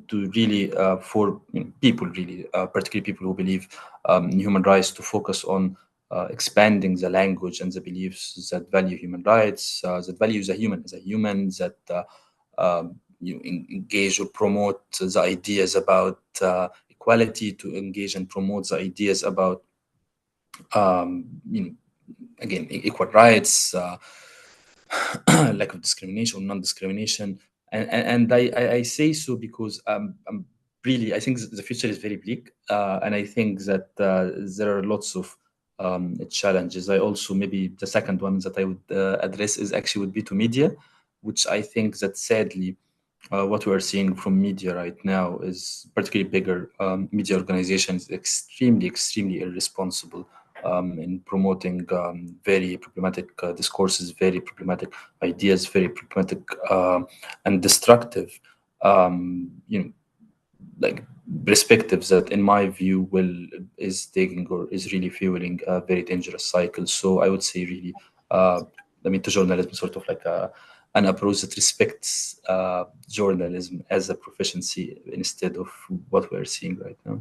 to really for people, really, particularly people who believe in human rights, to focus on expanding the language and the beliefs that value human rights, that value the human as a human, that engage or promote the ideas about equality, to engage and promote the ideas about, again, equal rights, lack of discrimination, non-discrimination, And I say so because I'm really, I think the future is very bleak, and I think that there are lots of challenges. I also, maybe the second one that I would address is actually would be to media, which I think that sadly what we are seeing from media right now is particularly bigger media organizations extremely irresponsible in promoting very problematic discourses, very problematic ideas, very problematic and destructive, like perspectives that, in my view, is taking or is really fueling a very dangerous cycle. So I would say really, to journalism sort of like an approach that respects journalism as a proficiency instead of what we're seeing right now.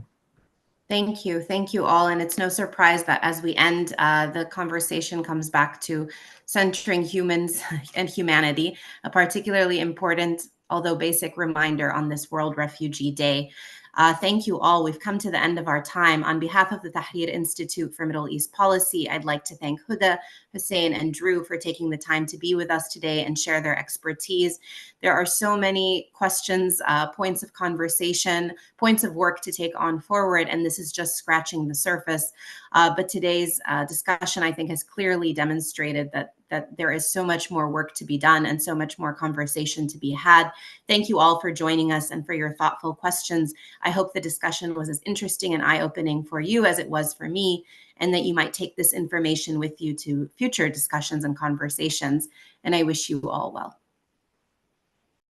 Thank you. Thank you all. And it's no surprise that as we end, the conversation comes back to centering humans and humanity, a particularly important, although basic reminder on this World Refugee Day. Thank you all. We've come to the end of our time. On behalf of the Tahrir Institute for Middle East Policy, I'd like to thank Huda, Hussein, and Drew for taking the time to be with us today and share their expertise. There are so many questions, points of conversation, points of work to take on forward, and this is just scratching the surface. But today's discussion, I think, has clearly demonstrated that there is so much more work to be done and so much more conversation to be had. Thank you all for joining us and for your thoughtful questions. I hope the discussion was as interesting and eye-opening for you as it was for me, and that you might take this information with you to future discussions and conversations. And I wish you all well.